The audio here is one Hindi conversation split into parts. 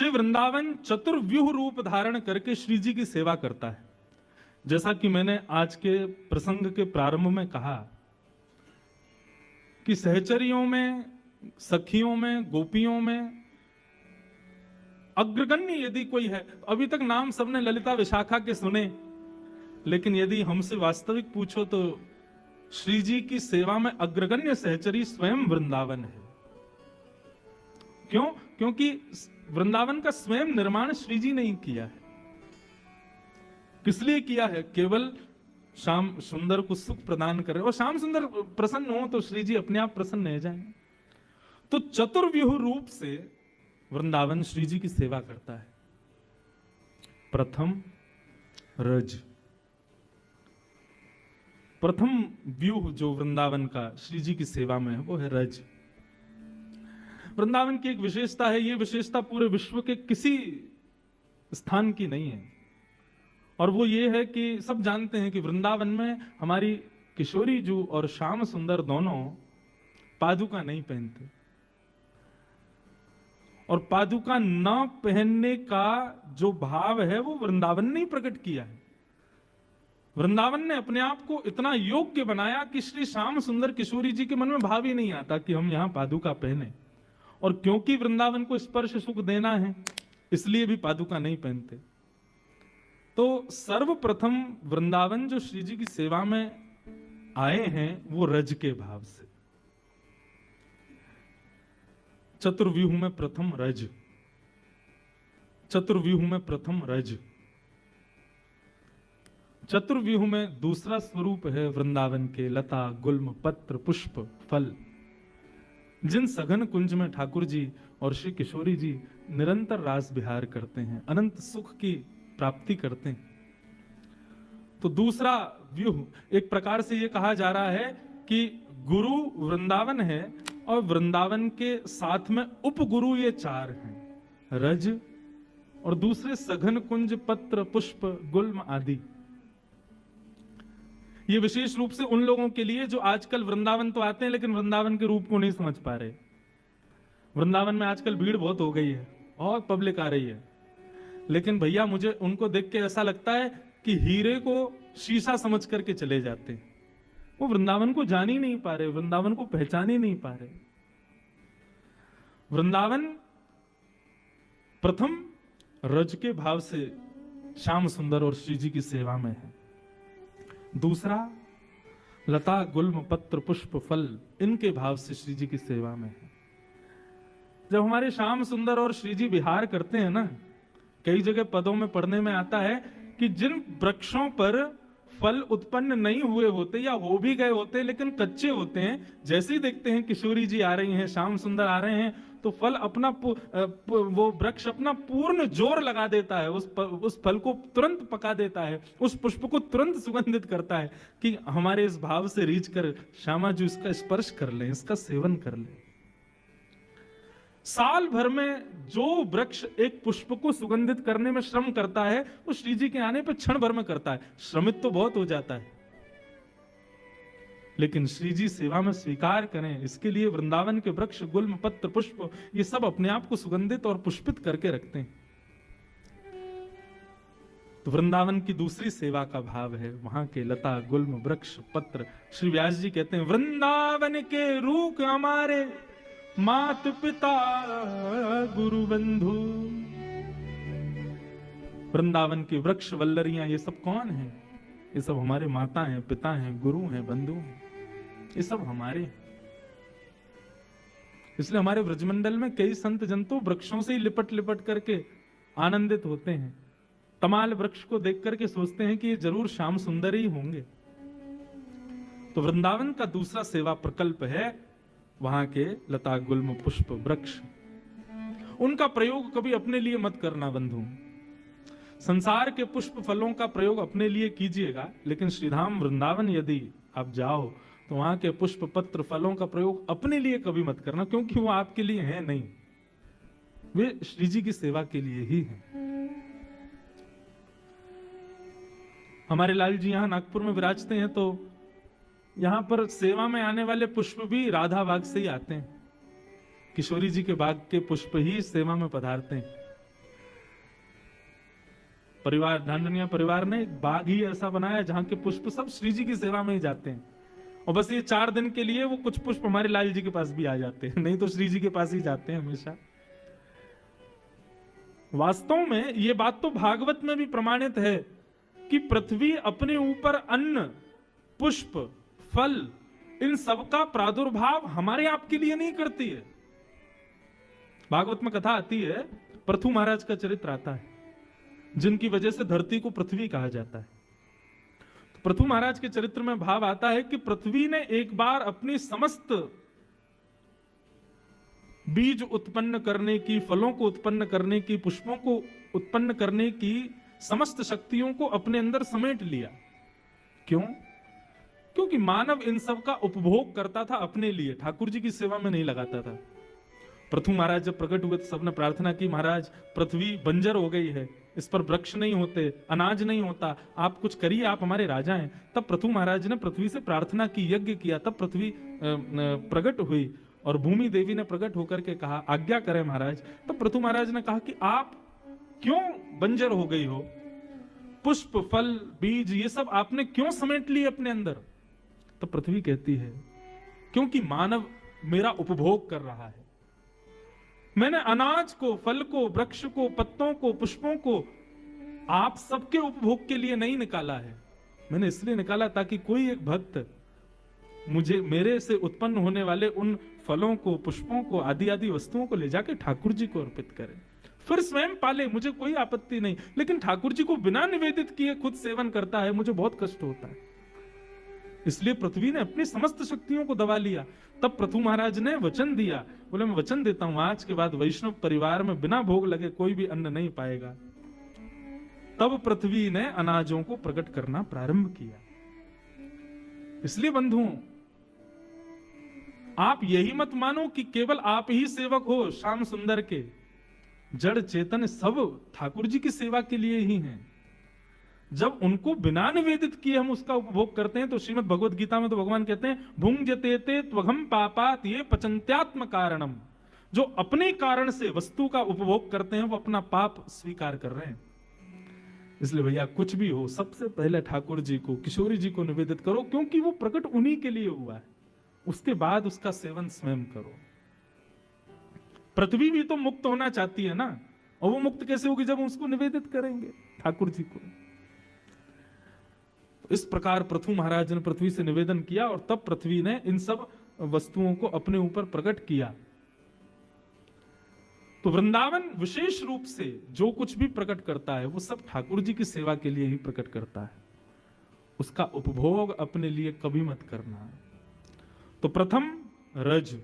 श्री वृंदावन चतुर्व्यूह रूप धारण करके श्री जी की सेवा करता है। जैसा कि मैंने आज के प्रसंग के प्रारंभ में कहा कि सहचरियों में, सखियों में, गोपियों में अग्रगण्य यदि कोई है, अभी तक नाम सबने ललिता विशाखा के सुने, लेकिन यदि हमसे वास्तविक पूछो तो श्री जी की सेवा में अग्रगण्य सहचरी स्वयं वृंदावन है। क्यों? क्योंकि वृंदावन का स्वयं निर्माण श्री जी ने ही किया है। किस लिए किया है? केवल श्याम सुंदर को सुख प्रदान करे, और श्याम सुंदर प्रसन्न हो तो श्री जी अपने आप प्रसन्न हो जाएंगे। तो चतुर्व्यूह रूप से वृंदावन श्री जी की सेवा करता है। प्रथम रज, प्रथम व्यूह जो वृंदावन का श्री जी की सेवा में है वो है रज। वृंदावन की एक विशेषता है, ये विशेषता पूरे विश्व के किसी स्थान की नहीं है, और वो ये है कि सब जानते हैं कि वृंदावन में हमारी किशोरी जू और श्याम सुंदर दोनों पादुका नहीं पहनते, और पादुका न पहनने का जो भाव है वो वृंदावन ने ही प्रकट किया है। वृंदावन ने अपने आप को इतना योग्य बनाया कि श्री श्याम सुंदर किशोरी जी के मन में भाव ही नहीं आता कि हम यहां पादुका पहने, और क्योंकि वृंदावन को स्पर्श सुख देना है इसलिए भी पादुका नहीं पहनते। तो सर्वप्रथम वृंदावन जो श्री जी की सेवा में आए हैं वो रज के भाव से। चतुर्व्यूह में प्रथम रज, चतुर्व्यूह में प्रथम रज। चतुर्व्यूह में दूसरा स्वरूप है वृंदावन के लता, गुल्म, पत्र, पुष्प, फल, जिन सघन कुंज में ठाकुर जी और श्री किशोरी जी निरंतर रास विहार करते हैं, अनंत सुख की प्राप्ति करते हैं। तो दूसरा व्यूह, एक प्रकार से यह कहा जा रहा है कि गुरु वृंदावन है और वृंदावन के साथ में उपगुरु ये चार हैं, रज और दूसरे सघन कुंज, पत्र, पुष्प, गुल्म आदि। ये विशेष रूप से उन लोगों के लिए जो आजकल वृंदावन तो आते हैं लेकिन वृंदावन के रूप को नहीं समझ पा रहे। वृंदावन में आजकल भीड़ बहुत हो गई है, बहुत पब्लिक आ रही है, लेकिन भैया मुझे उनको देख के ऐसा लगता है कि हीरे को शीशा समझ करके चले जाते हैं। वो वृंदावन को जान ही नहीं पा रहे, वृंदावन को पहचान ही नहीं पा रहे। वृंदावन प्रथम रज के भाव से श्याम सुंदर और श्री जी की सेवा में है। दूसरा लता, गुल्म, पत्र, पुष्प, फल, इनके भाव से श्री जी की सेवा में है। जब हमारे श्याम सुंदर और श्री जी विहार करते हैं ना, कई जगह पदों में पढ़ने में आता है कि जिन वृक्षों पर फल उत्पन्न नहीं हुए होते या हो भी गए होते लेकिन कच्चे होते हैं, जैसे ही देखते हैं किशोरी जी आ रही हैं, श्याम सुंदर आ रहे हैं, तो फल अपना वो वृक्ष अपना पूर्ण जोर लगा देता है, उस फल को तुरंत पका देता है, उस पुष्प को तुरंत सुगंधित करता है कि हमारे इस भाव से रीझ कर श्यामा जी इसका स्पर्श कर लें, इसका सेवन कर लें। साल भर में जो वृक्ष एक पुष्प को सुगंधित करने में श्रम करता है वो श्री जी के आने पर क्षण भर में करता है। श्रमित तो बहुत हो जाता है, लेकिन श्री जी सेवा में स्वीकार करें, इसके लिए वृंदावन के वृक्ष, गुल्म, पत्र, पुष्प, ये सब अपने आप को सुगंधित और पुष्पित करके रखते हैं। तो वृंदावन की दूसरी सेवा का भाव है वहां के लता, गुल्म, वृक्ष, पत्र। श्री व्यास जी कहते हैं, वृंदावन के रूख हमारे मात पिता गुरु बंधु। वृंदावन के वृक्ष, वल्लरियां, ये सब कौन है? ये सब हमारे माता हैं, पिता हैं, गुरु हैं, बंधु हैं, ये सब हमारे। इसलिए हमारे ब्रजमंडल में कई संत जन तो वृक्षों से ही लिपट लिपट करके आनंदित होते हैं। तमाल वृक्ष को देख करके सोचते हैं कि ये जरूर श्याम सुंदर ही होंगे। तो वृंदावन का दूसरा सेवा प्रकल्प है वहां के लता, गुल्म, पुष्प, वृक्ष। उनका प्रयोग कभी अपने लिए मत करना बंधु। संसार के पुष्प फलों का प्रयोग अपने लिए कीजिएगा, लेकिन श्रीधाम वृंदावन यदि आप जाओ तो वहां के पुष्प, पत्र, फलों का प्रयोग अपने लिए कभी मत करना, क्योंकि वो आपके लिए है नहीं, वे श्री जी की सेवा के लिए ही है। हमारे लाल जी यहां नागपुर में विराजते हैं, तो यहां पर सेवा में आने वाले पुष्प भी राधा बाग से ही आते हैं। किशोरी जी के बाग के पुष्प ही सेवा में पधारते हैं। परिवार, ढांडनिया परिवार ने एक बाग ही ऐसा बनाया जहां के पुष्प सब श्री जी की सेवा में ही जाते हैं, और बस ये 4 दिन के लिए वो कुछ पुष्प हमारे लाल जी के पास भी आ जाते हैं, नहीं तो श्री जी के पास ही जाते हैं हमेशा। वास्तव में ये बात तो भागवत में भी प्रमाणित है कि पृथ्वी अपने ऊपर अन्न, पुष्प, फल, इन सब का प्रादुर्भाव हमारे आपके लिए नहीं करती है। भागवत में कथा आती है, पृथु महाराज का चरित्र आता है, जिनकी वजह से धरती को पृथ्वी कहा जाता है। तो पृथु महाराज के चरित्र में भाव आता है कि पृथ्वी ने एक बार अपनी समस्त बीज उत्पन्न करने की, फलों को उत्पन्न करने की, पुष्पों को उत्पन्न करने की समस्त शक्तियों को अपने अंदर समेट लिया। क्यों? क्योंकि मानव इन सब का उपभोग करता था अपने लिए, ठाकुर जी की सेवा में नहीं लगाता था। पृथु महाराज जब प्रकट हुए तो सबने प्रार्थना की, महाराज पृथ्वी बंजर हो गई है, इस पर वृक्ष नहीं होते, अनाज नहीं होता, आप कुछ करिए, आप हमारे राजा हैं। तब पृथु महाराज ने पृथ्वी से प्रार्थना की, यज्ञ किया, तब पृथ्वी प्रकट हुई और भूमि देवी ने प्रकट होकर के कहा, आज्ञा करें महाराज। तब पृथु महाराज ने कहा कि आप क्यों बंजर हो गई हो, पुष्प, फल, बीज, ये सब आपने क्यों समेट लिए अपने अंदर? तो पृथ्वी कहती है, क्योंकि मानव मेरा उपभोग कर रहा है। मैंने अनाज को, फल को, वृक्ष को, पत्तों को, पुष्पों को आप सबके उपभोग के लिए नहीं निकाला है, मैंने इसलिए निकाला ताकि कोई एक भक्त मुझे, मेरे से उत्पन्न होने वाले उन फलों को, पुष्पों को, आदि आदि वस्तुओं को ले जाके ठाकुर जी को अर्पित करे, फिर स्वयं पाले, मुझे कोई आपत्ति नहीं। लेकिन ठाकुर जी को बिना निवेदित किए खुद सेवन करता है, मुझे बहुत कष्ट होता है। इसलिए पृथ्वी ने अपनी समस्त शक्तियों को दबा लिया। तब पृथु महाराज ने वचन दिया, बोले मैं वचन देता हूं, आज के बाद वैष्णव परिवार में बिना भोग लगे कोई भी अन्न नहीं पाएगा। तब पृथ्वी ने अनाजों को प्रकट करना प्रारंभ किया। इसलिए बंधुओं, आप यही मत मानो कि केवल आप ही सेवक हो श्याम सुंदर के, जड़ चेतन सब ठाकुर जी की सेवा के लिए ही हैं। जब उनको बिना निवेदित किए हम उसका उपभोग करते हैं, तो श्रीमद् भगवद गीता में तो भगवान कहते हैं, भुंजते ते त्वघम पापात ये पचंत्यात्म कारणम। जो अपने कारण से वस्तु का उपभोग करते हैं वो अपना पाप स्वीकार कर रहे हैं। इसलिए भैया कुछ भी हो, सबसे पहले ठाकुर जी को, किशोरी जी को निवेदित करो, क्योंकि वो प्रकट उन्हीं के लिए हुआ है। उसके बाद उसका सेवन स्वयं करो। पृथ्वी भी तो मुक्त होना चाहती है ना, और वो मुक्त कैसे होगी? जब उसको निवेदित करेंगे ठाकुर जी को। इस प्रकार पृथु महाराज ने पृथ्वी से निवेदन किया, और तब पृथ्वी ने इन सब वस्तुओं को अपने ऊपर प्रकट किया। तो वृंदावन विशेष रूप से जो कुछ भी प्रकट करता है वो सब ठाकुर जी की सेवा के लिए ही प्रकट करता है। उसका उपभोग अपने लिए कभी मत करना। तो प्रथम रज,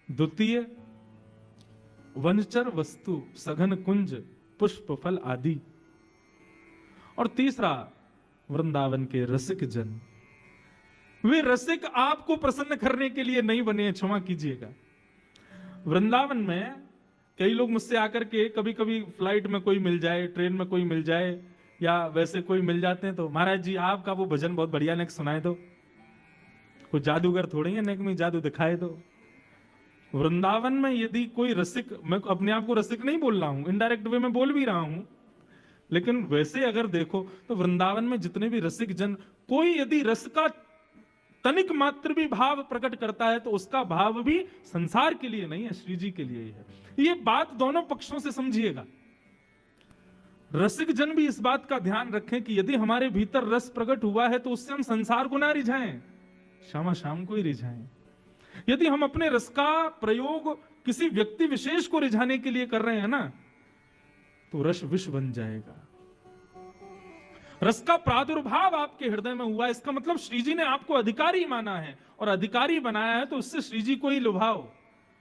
द्वितीय वनचर वस्तु, सघन कुंज, पुष्प, फल आदि, और तीसरा वृंदावन के रसिक जन। वे रसिक आपको प्रसन्न करने के लिए नहीं बने, क्षमा कीजिएगा। वृंदावन में कई लोग मुझसे आकर के, कभी कभी फ्लाइट में कोई मिल जाए, ट्रेन में कोई मिल जाए, या वैसे कोई मिल जाते हैं, तो महाराज जी आपका वो भजन बहुत बढ़िया, नेक सुनाए दो। कोई जादूगर थोड़े है, नेक में जादू दिखाए दो। वृंदावन में यदि कोई रसिक, मैं अपने आप को रसिक नहीं बोल रहा हूं, इनडायरेक्ट वे में बोल भी रहा हूं, लेकिन वैसे अगर देखो तो वृंदावन में जितने भी रसिक जन, कोई यदि रस का तनिक मात्र भी भाव प्रकट करता है तो उसका भाव भी संसार के लिए नहीं है, श्री जी के लिए ही है। ये बात दोनों पक्षों से समझिएगा। रसिक जन भी इस बात का ध्यान रखें कि यदि हमारे भीतर रस प्रकट हुआ है तो उससे हम संसार को ना रिझाएं, श्यामा श्याम को ही रिझाएं। यदि हम अपने रस का प्रयोग किसी व्यक्ति विशेष को रिझाने के लिए कर रहे हैं ना, तो रस विष बन जाएगा। रस का प्रादुर्भाव आपके हृदय में हुआ, इसका मतलब श्री जी ने आपको अधिकारी माना है, और अधिकारी बनाया है तो उससे श्री जी को ही लुभाओ।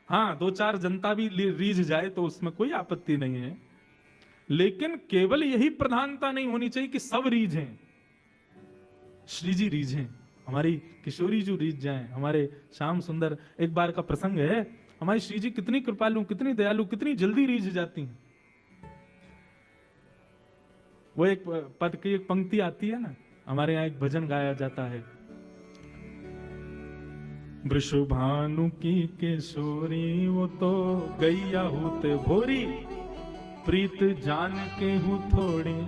हाँ, 2-4 जनता भी रीझ जाए तो उसमें कोई आपत्ति नहीं है, लेकिन केवल यही प्रधानता नहीं होनी चाहिए कि सब रीझें, श्री जी रीझें, हमारी किशोरी जी रीझ जाएं, हमारे श्याम सुंदर। एक बार का प्रसंग है, हमारी श्री जी कितनी कृपालु, कितनी दयालु, कितनी जल्दी रीझ जाती हैं। वो एक पद की एक पंक्ति आती है ना, हमारे यहाँ एक भजन गाया जाता है, वृषभानु की किशोरी वो तो गैया होते भोरी, प्रीत जान के हूँ थोड़ी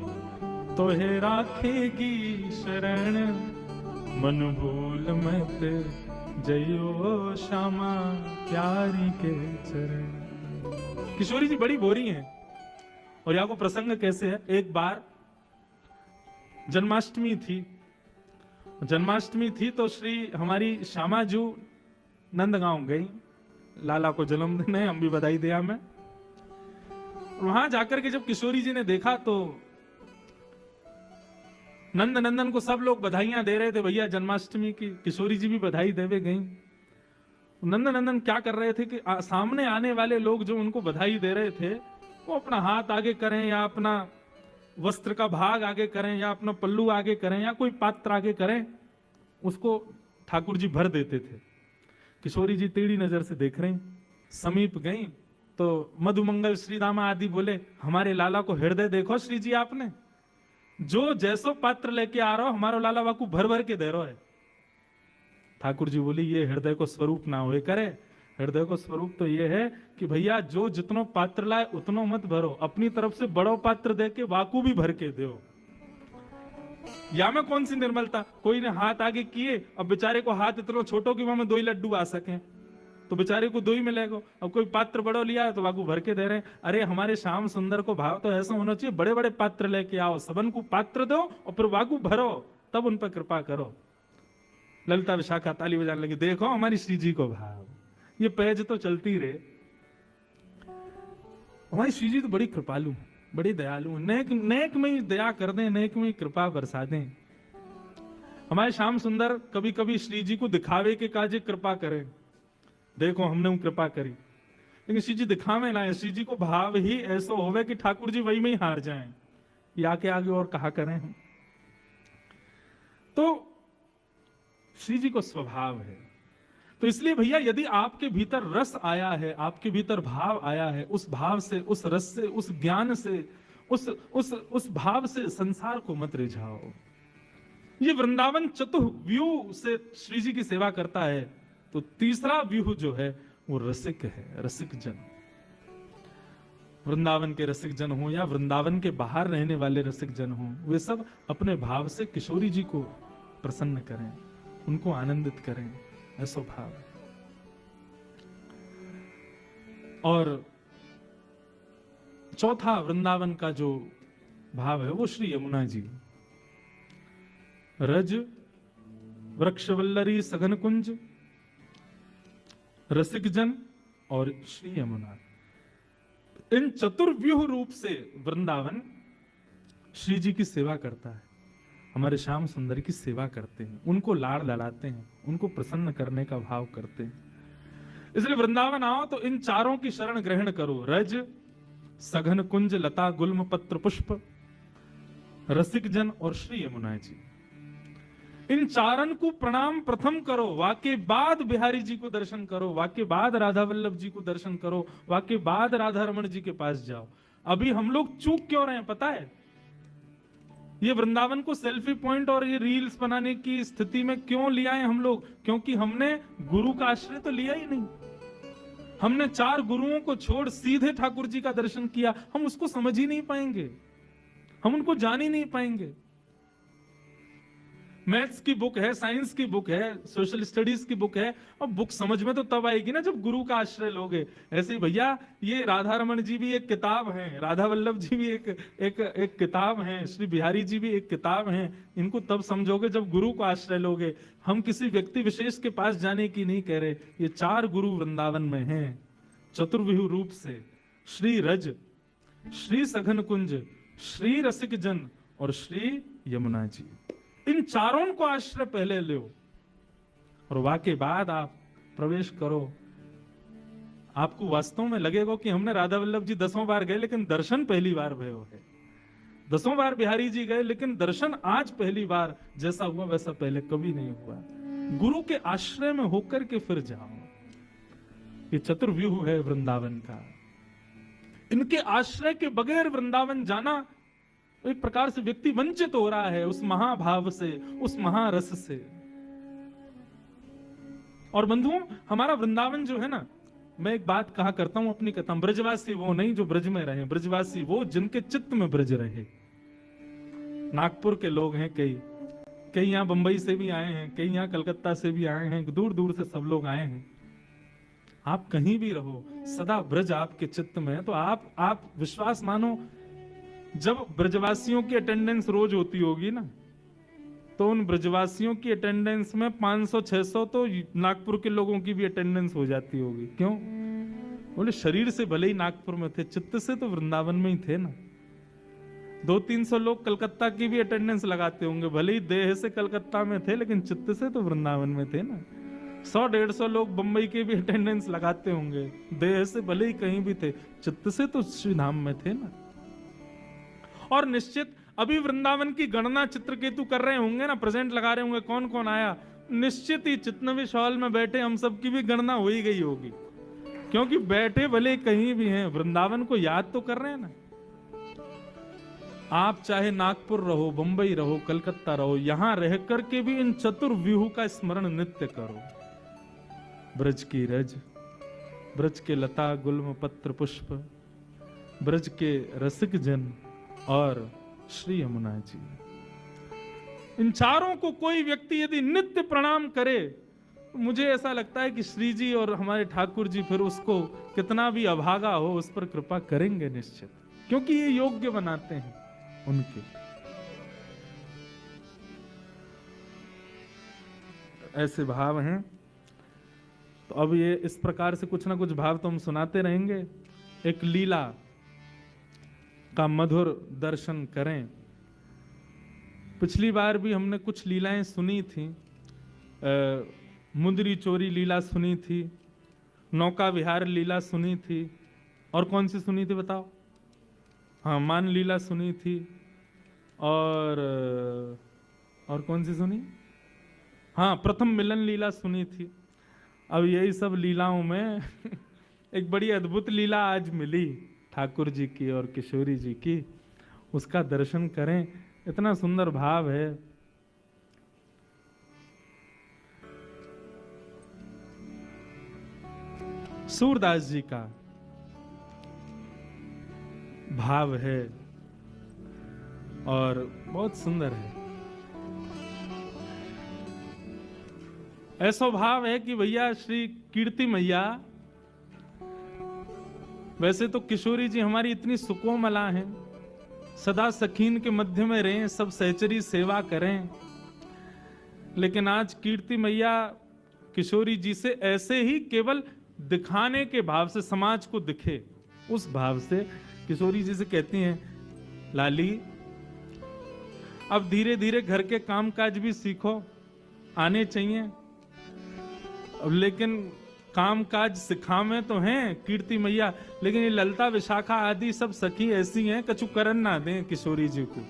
तोहे राखेगी शरण, मन भूल मत जयो श्यामा प्यारी के चरण। किशोरी जी बड़ी बोरी हैं। और यहाँ को प्रसंग कैसे है, एक बार जन्माष्टमी थी तो श्री हमारी श्यामा जू नंदगांव गई, लाला को जन्मदिन है, हम भी बधाई दिया मैं। वहां जाकर के जब किशोरी जी ने देखा तो नंदन को सब लोग बधाइयां दे रहे थे, भैया जन्माष्टमी की। किशोरी जी भी बधाई देवे गई। नंदन क्या कर रहे थे कि सामने आने वाले लोग जो उनको बधाई दे रहे थे वो अपना हाथ आगे करें या अपना वस्त्र का भाग आगे करें या अपना पल्लू आगे करें या कोई पात्र आगे करें, उसको ठाकुर जी भर देते थे। किशोरी जी टेढ़ी नजर से देख रही, समीप गई तो मधुमंगल श्रीदामा आदि बोले, हमारे लाला को हृदय देखो श्री जी आपने, जो जैसो पात्र लेके आ रहा हो हमारो लाला वाकू भर भर के दे रहा है। ठाकुर जी बोली ये हृदय को स्वरूप ना होए करे, हृदय को स्वरूप तो ये है कि भैया जो जितनो पात्र लाए उतनो मत भरो, अपनी तरफ से बड़ो पात्र दे के वाकू भी भर के दो। या में कौन सी निर्मलता, कोई ने हाथ आगे किए, अब बेचारे को हाथ इतना छोटो कि वहां में 2 ही लड्डू आ सके तो बेचारे को 2 ही मिलेगा। अब कोई पात्र बड़ो लिया है तो वाकू भर के दे रहे हैं। अरे हमारे श्याम सुंदर को भाव तो ऐसा होना चाहिए, बड़े बड़े पात्र लेके आओ, सबन को पात्र दो और फिर वाकू भरो, तब उन पर कृपा करो। ललिता विशाखा ताली बजाने लगी, देखो हमारी श्री जी को भाव, ये पैज तो चलती रहे। हमारी श्री जी तो बड़ी कृपालु, बड़ी दयालु, नेक में ही दया कर दें, नेक में ही कृपा बरसा दें। हमारे श्याम सुंदर कभी कभी श्री जी को दिखावे के काजे कृपा करें, देखो हमने कृपा करी, लेकिन श्री जी दिखावे ना, श्री जी को भाव ही ऐसा होवे कि ठाकुर जी वही में ही हार जाएं, या के आगे और कहा करें हम। तो श्री जी को स्वभाव है। तो इसलिए भैया यदि आपके भीतर रस आया है, आपके भीतर भाव आया है, उस भाव से, उस रस से, उस ज्ञान से, उस भाव से संसार को मत रिझाओ। ये वृंदावन चतुर्व्यूह से श्री जी की सेवा करता है। तो तीसरा व्यूह जो है वो रसिक है, रसिक जन। वृंदावन के रसिक जन हो या वृंदावन के बाहर रहने वाले रसिक जन हो, वे सब अपने भाव से किशोरी जी को प्रसन्न करें, उनको आनंदित करें, ऐसा भाव। और चौथा वृंदावन का जो भाव है वो श्री यमुना जी, रज वृक्षवल्लरी सघन कुंज, रसिक जन और श्री यमुना। इन चतुर्व्यूह रूप से वृंदावन श्री जी की सेवा करता है, हमारे श्याम सुंदर की सेवा करते हैं, उनको लाड़ लड़ाते हैं, उनको प्रसन्न करने का भाव करते हैं। इसलिए वृंदावन आओ तो इन चारों की शरण ग्रहण करो, रज सघन कुंज लता गुल्म पत्र पुष्प, रसिक जन और श्री यमुना जी। इन चारण को प्रणाम प्रथम करो, वाके बाद बिहारी जी को दर्शन करो, वाके बाद राधा वल्लभ जी को दर्शन करो, वाके बाद राधा रमण जी के पास जाओ। अभी हम लोग चूक क्यों रहे हैं पता है? ये वृंदावन को सेल्फी पॉइंट और ये रील्स बनाने की स्थिति में क्यों लिया है हम लोग? क्योंकि हमने गुरु का आश्रय तो लिया ही नहीं। हमने 4 गुरुओं को छोड़ सीधे ठाकुर जी का दर्शन किया, हम उसको समझ ही नहीं पाएंगे, हम उनको जान ही नहीं पाएंगे। मैथ्स की बुक है, साइंस की बुक है, सोशल स्टडीज की बुक है, अब बुक समझ में तो तब आएगी ना जब गुरु का आश्रय लोगे। ऐसे ही भैया ये राधा रमण जी भी एक किताब है, राधा वल्लभ जी भी एक किताब है, श्री बिहारी जी भी एक किताब है। इनको तब समझोगे जब गुरु का आश्रय लोगे। हम किसी व्यक्ति विशेष के पास जाने की नहीं कह रहे, ये 4 गुरु वृंदावन में हैं चतुर्व्यूह रूप से, श्री रज, श्री सघन कुंज, श्री रसिक जन और श्री यमुना जी। इन चारों को आश्रय पहले लो और वाके बाद आप प्रवेश करो। आपको वास्तव में लगेगा कि हमने राधा वल्लभ जी 10 बार गए लेकिन दर्शन पहली बार भयो है, 10 बार बिहारी जी गए लेकिन दर्शन आज पहली बार। जैसा हुआ वैसा पहले कभी नहीं हुआ। गुरु के आश्रय में होकर के फिर जाओ। ये चतुर्व्यूह है वृंदावन का। इनके आश्रय के बगैर वृंदावन जाना एक प्रकार से व्यक्ति वंचित हो रहा है उस महाभाव से, उस महारस से। और बंधुओं, हमारा वृंदावन जो है ना, मैं एक बात कहा करता हूं अपनी कथा, ब्रजवासी वो नहीं जो ब्रज में रहे, ब्रजवासी वो जिनके चित्त में ब्रज रहे। नागपुर के लोग हैं कई यहाँ बंबई से भी आए हैं, कई यहाँ कलकत्ता से भी आए हैं, दूर दूर से सब लोग आए हैं। आप कहीं भी रहो, सदा ब्रज आपके चित्त में है, तो आप विश्वास मानो, जब ब्रजवासियों की अटेंडेंस रोज होती होगी ना, तो उन ब्रजवासियों की अटेंडेंस में 500-600 तो नागपुर के लोगों की भी अटेंडेंस हो जाती होगी। क्यों? बोले शरीर से भले ही नागपुर में थे, चित्त से तो वृंदावन में ही थे ना। 200-300 लोग कलकत्ता की भी अटेंडेंस लगाते होंगे, भले ही देह से कलकत्ता में थे लेकिन चित्त से तो वृंदावन में थे ना। 100-150 लोग बंबई के भी अटेंडेंस लगाते होंगे, देह से भले ही कहीं भी थे, चित्त से तो श्री धाम में थे ना। और निश्चित अभी वृंदावन की गणना चित्रकेतु कर रहे होंगे ना, प्रेजेंट लगा रहे होंगे कौन कौन आया, निश्चित ही चितनविश हॉल में बैठे हम सब की भी गणना हो ही गई होगी, क्योंकि बैठे भले कहीं भी हैं, वृंदावन को याद तो कर रहे हैं ना। आप चाहे नागपुर रहो, बंबई रहो, कलकत्ता रहो, यहां रह करके भी इन चतुर्व्यूह का स्मरण नित्य करो। ब्रज की रज, ब्रज के लता गुल्म पत्र पुष्प, ब्रज के रसिक जन और श्री यमुना जी। इन चारों को कोई व्यक्ति यदि नित्य प्रणाम करे, मुझे ऐसा लगता है कि श्री जी और हमारे ठाकुर जी फिर उसको कितना भी अभागा हो उस पर कृपा करेंगे निश्चित, क्योंकि ये योग्य बनाते हैं उनके। ऐसे भाव हैं। तो अब ये इस प्रकार से कुछ ना कुछ भाव तो हम सुनाते रहेंगे। एक लीला का मधुर दर्शन करें। पिछली बार भी हमने कुछ लीलाएं सुनी थी, मुंदरी चोरी लीला सुनी थी, नौका विहार लीला सुनी थी, और कौन सी सुनी थी बताओ? हाँ, मान लीला सुनी थी, और कौन सी सुनी? हाँ, प्रथम मिलन लीला सुनी थी। अब यही सब लीलाओं में एक बड़ी अद्भुत लीला आज मिली ठाकुर जी की और किशोरी जी की, उसका दर्शन करें। इतना सुंदर भाव है। सूरदास जी का भाव है और बहुत सुंदर है। ऐसा भाव है कि भैया श्री कीर्ति मैया, वैसे तो किशोरी जी हमारी इतनी सुकोमला हैं, सदा सखीन के मध्य में रहें, सब सहचरी सेवा करें, लेकिन आज कीर्ति मैया किशोरी जी से ऐसे ही केवल दिखाने के भाव से, समाज को दिखे उस भाव से किशोरी जी से कहती हैं, लाली अब धीरे धीरे घर के काम काज भी सीखो, आने चाहिए, लेकिन काम काज सिखावे तो हैं कीर्ति मैया, लेकिन ये ललता विशाखा आदि सब सखी ऐसी हैं कछु करन ना दें किशोरी जी को।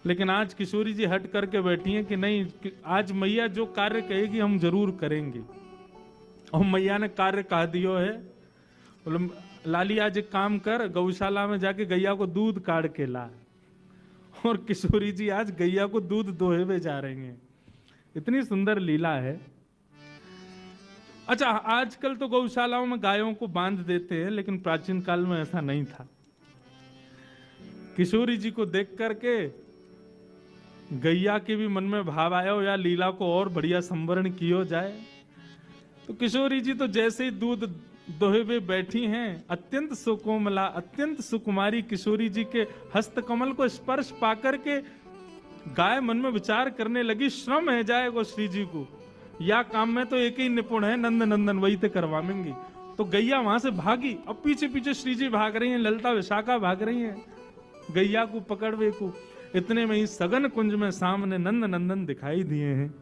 लेकिन आज किशोरी जी हट करके बैठी हैं कि नहीं, आज मैया जो कार्य कहेगी हम जरूर करेंगे। और मैया ने कार्य कह दियो है, लाली आज एक काम कर, गौशाला में जाके गैया को दूध काट के ला। और किशोरी जी आज गैया को दूध दोहे हुए जा रहे हैं। इतनी सुंदर लीला है। अच्छा, आजकल तो गौशालाओं में गायों को बांध देते हैं, लेकिन प्राचीन काल में ऐसा नहीं था। किशोरी जी को देख करके गैया के भी मन में भाव आया हो या लीला को और बढ़िया संवरण किया जाए। तो किशोरी जी तो जैसे ही दूध दोहे हुए बैठी हैं, अत्यंत सुकोमला, अत्यंत सुकुमारी किशोरी जी के हस्तकमल को स्पर्श पाकर के गाय मन में विचार करने लगी, श्रम है जाएगा श्री जी को, या काम में तो एक ही निपुण है, नंद नंदन वही ते करवाएंगी। तो गैया वहां से भागी, अब पीछे पीछे श्री जी भाग रही हैं, ललता विशाखा भाग रही हैं गैया को पकड़वे को। इतने में ही सघन कुंज में सामने नंद नंदन दिखाई दिए हैं।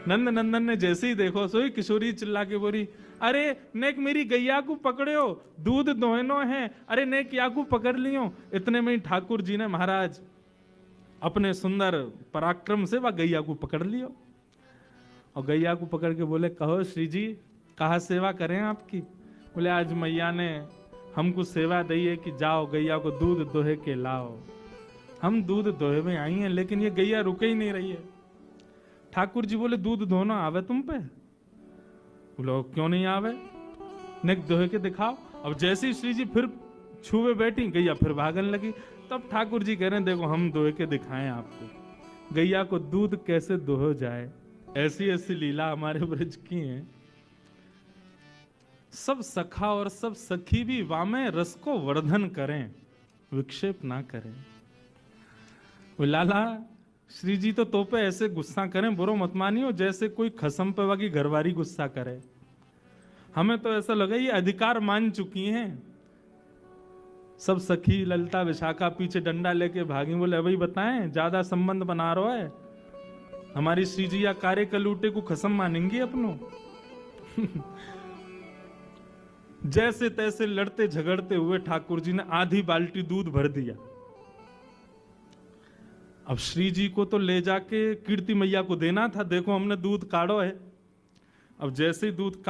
नंद नंदन ने जैसे ही देखो सोई किशोरी चिल्ला के बोली, अरे नेक मेरी गैया को पकड़ो, दूध दोहनो है, अरे नेक या को पकड़ लियो। इतने में ही ठाकुर जी ने महाराज अपने सुंदर पराक्रम से वह गैया को पकड़ लियो और गैया को पकड़ के बोले, कहो श्री जी कहा सेवा करें आपकी? बोले, आज मैया ने हमको सेवा दी है कि जाओ गैया को दूध दोहे के लाओ। हम दूध दोहे में आई हैं, लेकिन ये गैया रुके ही नहीं रही है। ठाकुर जी बोले, दूध दोहना आवे तुम पे? बोलो, क्यों नहीं आवे? नेक दोहे के दिखाओ। अब जैसे ही श्री जी फिर छुए बैठी, गैया फिर भागने लगी। तब ठाकुर जी कह रहे हैं देखो हम दोहे के दिखाएं आपको, गैया को दूध कैसे दोहो जाए। ऐसी ऐसी लीला हमारे ब्रज की है। सब सखा और सब सखी भी वामे रस को वर्धन करें, विक्षेप ना करें। वो लाला श्री जी तो पे ऐसे गुस्सा करें, बुरो मत मानियो, जैसे कोई खसम पे वाकी घरवारी गुस्सा करे। हमें तो ऐसा लगा ये अधिकार मान चुकी हैं। सब सखी ललिता विशाखा पीछे डंडा लेके भागी, बोले अभी बताएं ज्यादा संबंध बना रहा है, हमारी श्री जी या कार्य कलूटे को खसम मानेंगी अपनों। जैसे तैसे लड़ते झगड़ते हुए ठाकुर जी ने आधी बाल्टी दूध भर दिया। अब श्री जी को तो ले जाके कीर्ति मैया को देना था, देखो हमने दूध काढ़ो है। अब जैसे ही दूध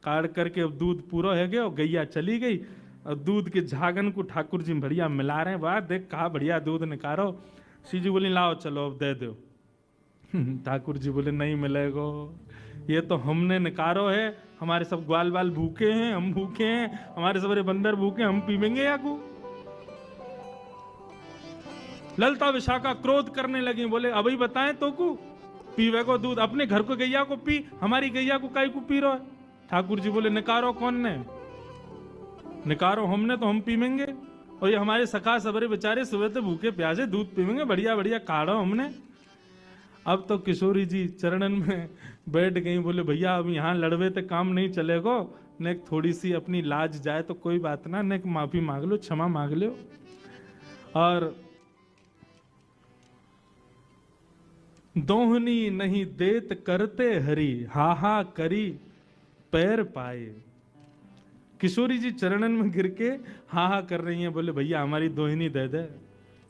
काढ़ करके अब दूध पूरा है गया, गैया चली गई और दूध के झागन को ठाकुर जी बढ़िया मिला रहे हैं। वाह देख कहा बढ़िया दूध निकालो। श्री जी बोली लाओ चलो अब दे दो। ठाकुर जी बोले नहीं मिलेगो, ये तो हमने निकारो है, हमारे सब ग्वाल बाल भूखे हैं, हम भूखे हैं, हमारे सारे बंदर भूखे, हम पीवेंगे या को। ललिता विशाखा क्रोध करने लगी, बोले अभी बताएं तो को पीवे को दूध, अपने घर को गैया को पी, हमारी गैया को काई को पी रहा है। ठाकुर जी बोले निकारो कौन ने, निकारो हमने तो हम पीवेंगे, और ये हमारे सखा सबरे बेचारे सुबह से भूखे प्यासे दूध पीवेंगे, बढ़िया बढ़िया काढ़ो हमने। अब तो किशोरी जी चरणन में बैठ गई, बोले भैया अब यहाँ लड़वे तो काम नहीं चलेगो, नेक थोड़ी सी अपनी लाज जाए तो कोई बात ना, नेक माफी मांग लो, क्षमा मांग लो। और दोहनी नहीं देत करते हरी, हा करी पैर पाए। किशोरी जी चरणन में गिर के हा कर रही हैं, बोले भैया हमारी दोहिनी दे दे,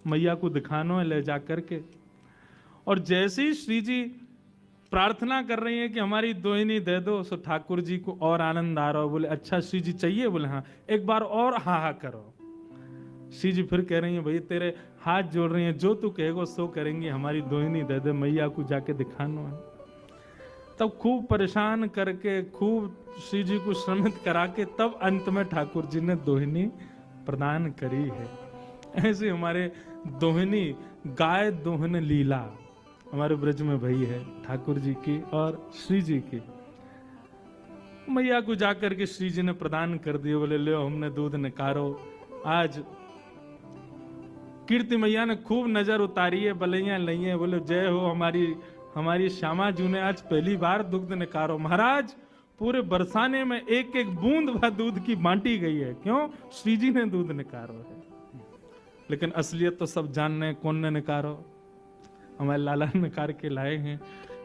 मैया को दिखानो है ले जा करके। और जैसे ही श्री जी प्रार्थना कर रही हैं कि हमारी दोहिनी दे दो, सो ठाकुर जी को और आनंद आ रहा हो, बोले अच्छा श्री जी चाहिए, बोले हाँ एक बार और हा करो। श्री जी फिर कह रही हैं भैया तेरे हाथ जोड़ रही हैं, जो तू कहेगो सो करेंगे, हमारी दोहिनी दे दे, मैया को जाके दिखाना है। तब खूब परेशान करके खूब श्री जी को श्रमित करा के तब अंत में ठाकुर जी ने दोहिनी प्रदान करी है। ऐसे हमारे दोहिनी गाय दोहन लीला हमारे ब्रज में भई है, ठाकुर जी की और श्री जी की। मैया को जाकर के श्री जी ने प्रदान कर दिए, बोले ले हमने दूध निकारो। आज कीर्ति मैया ने खूब नजर उतारी है, बलैया लई है, बोले जय हो हमारी श्यामा जी ने आज पहली बार दूध निकारो। महाराज पूरे बरसाने में एक एक बूंद वह दूध की बांटी गई है, क्यों श्री जी ने दूध निकारो है। लेकिन असलियत तो सब जानने हैं कौन ने निकारो, हमारे लाला ने निकार के लाए हैं।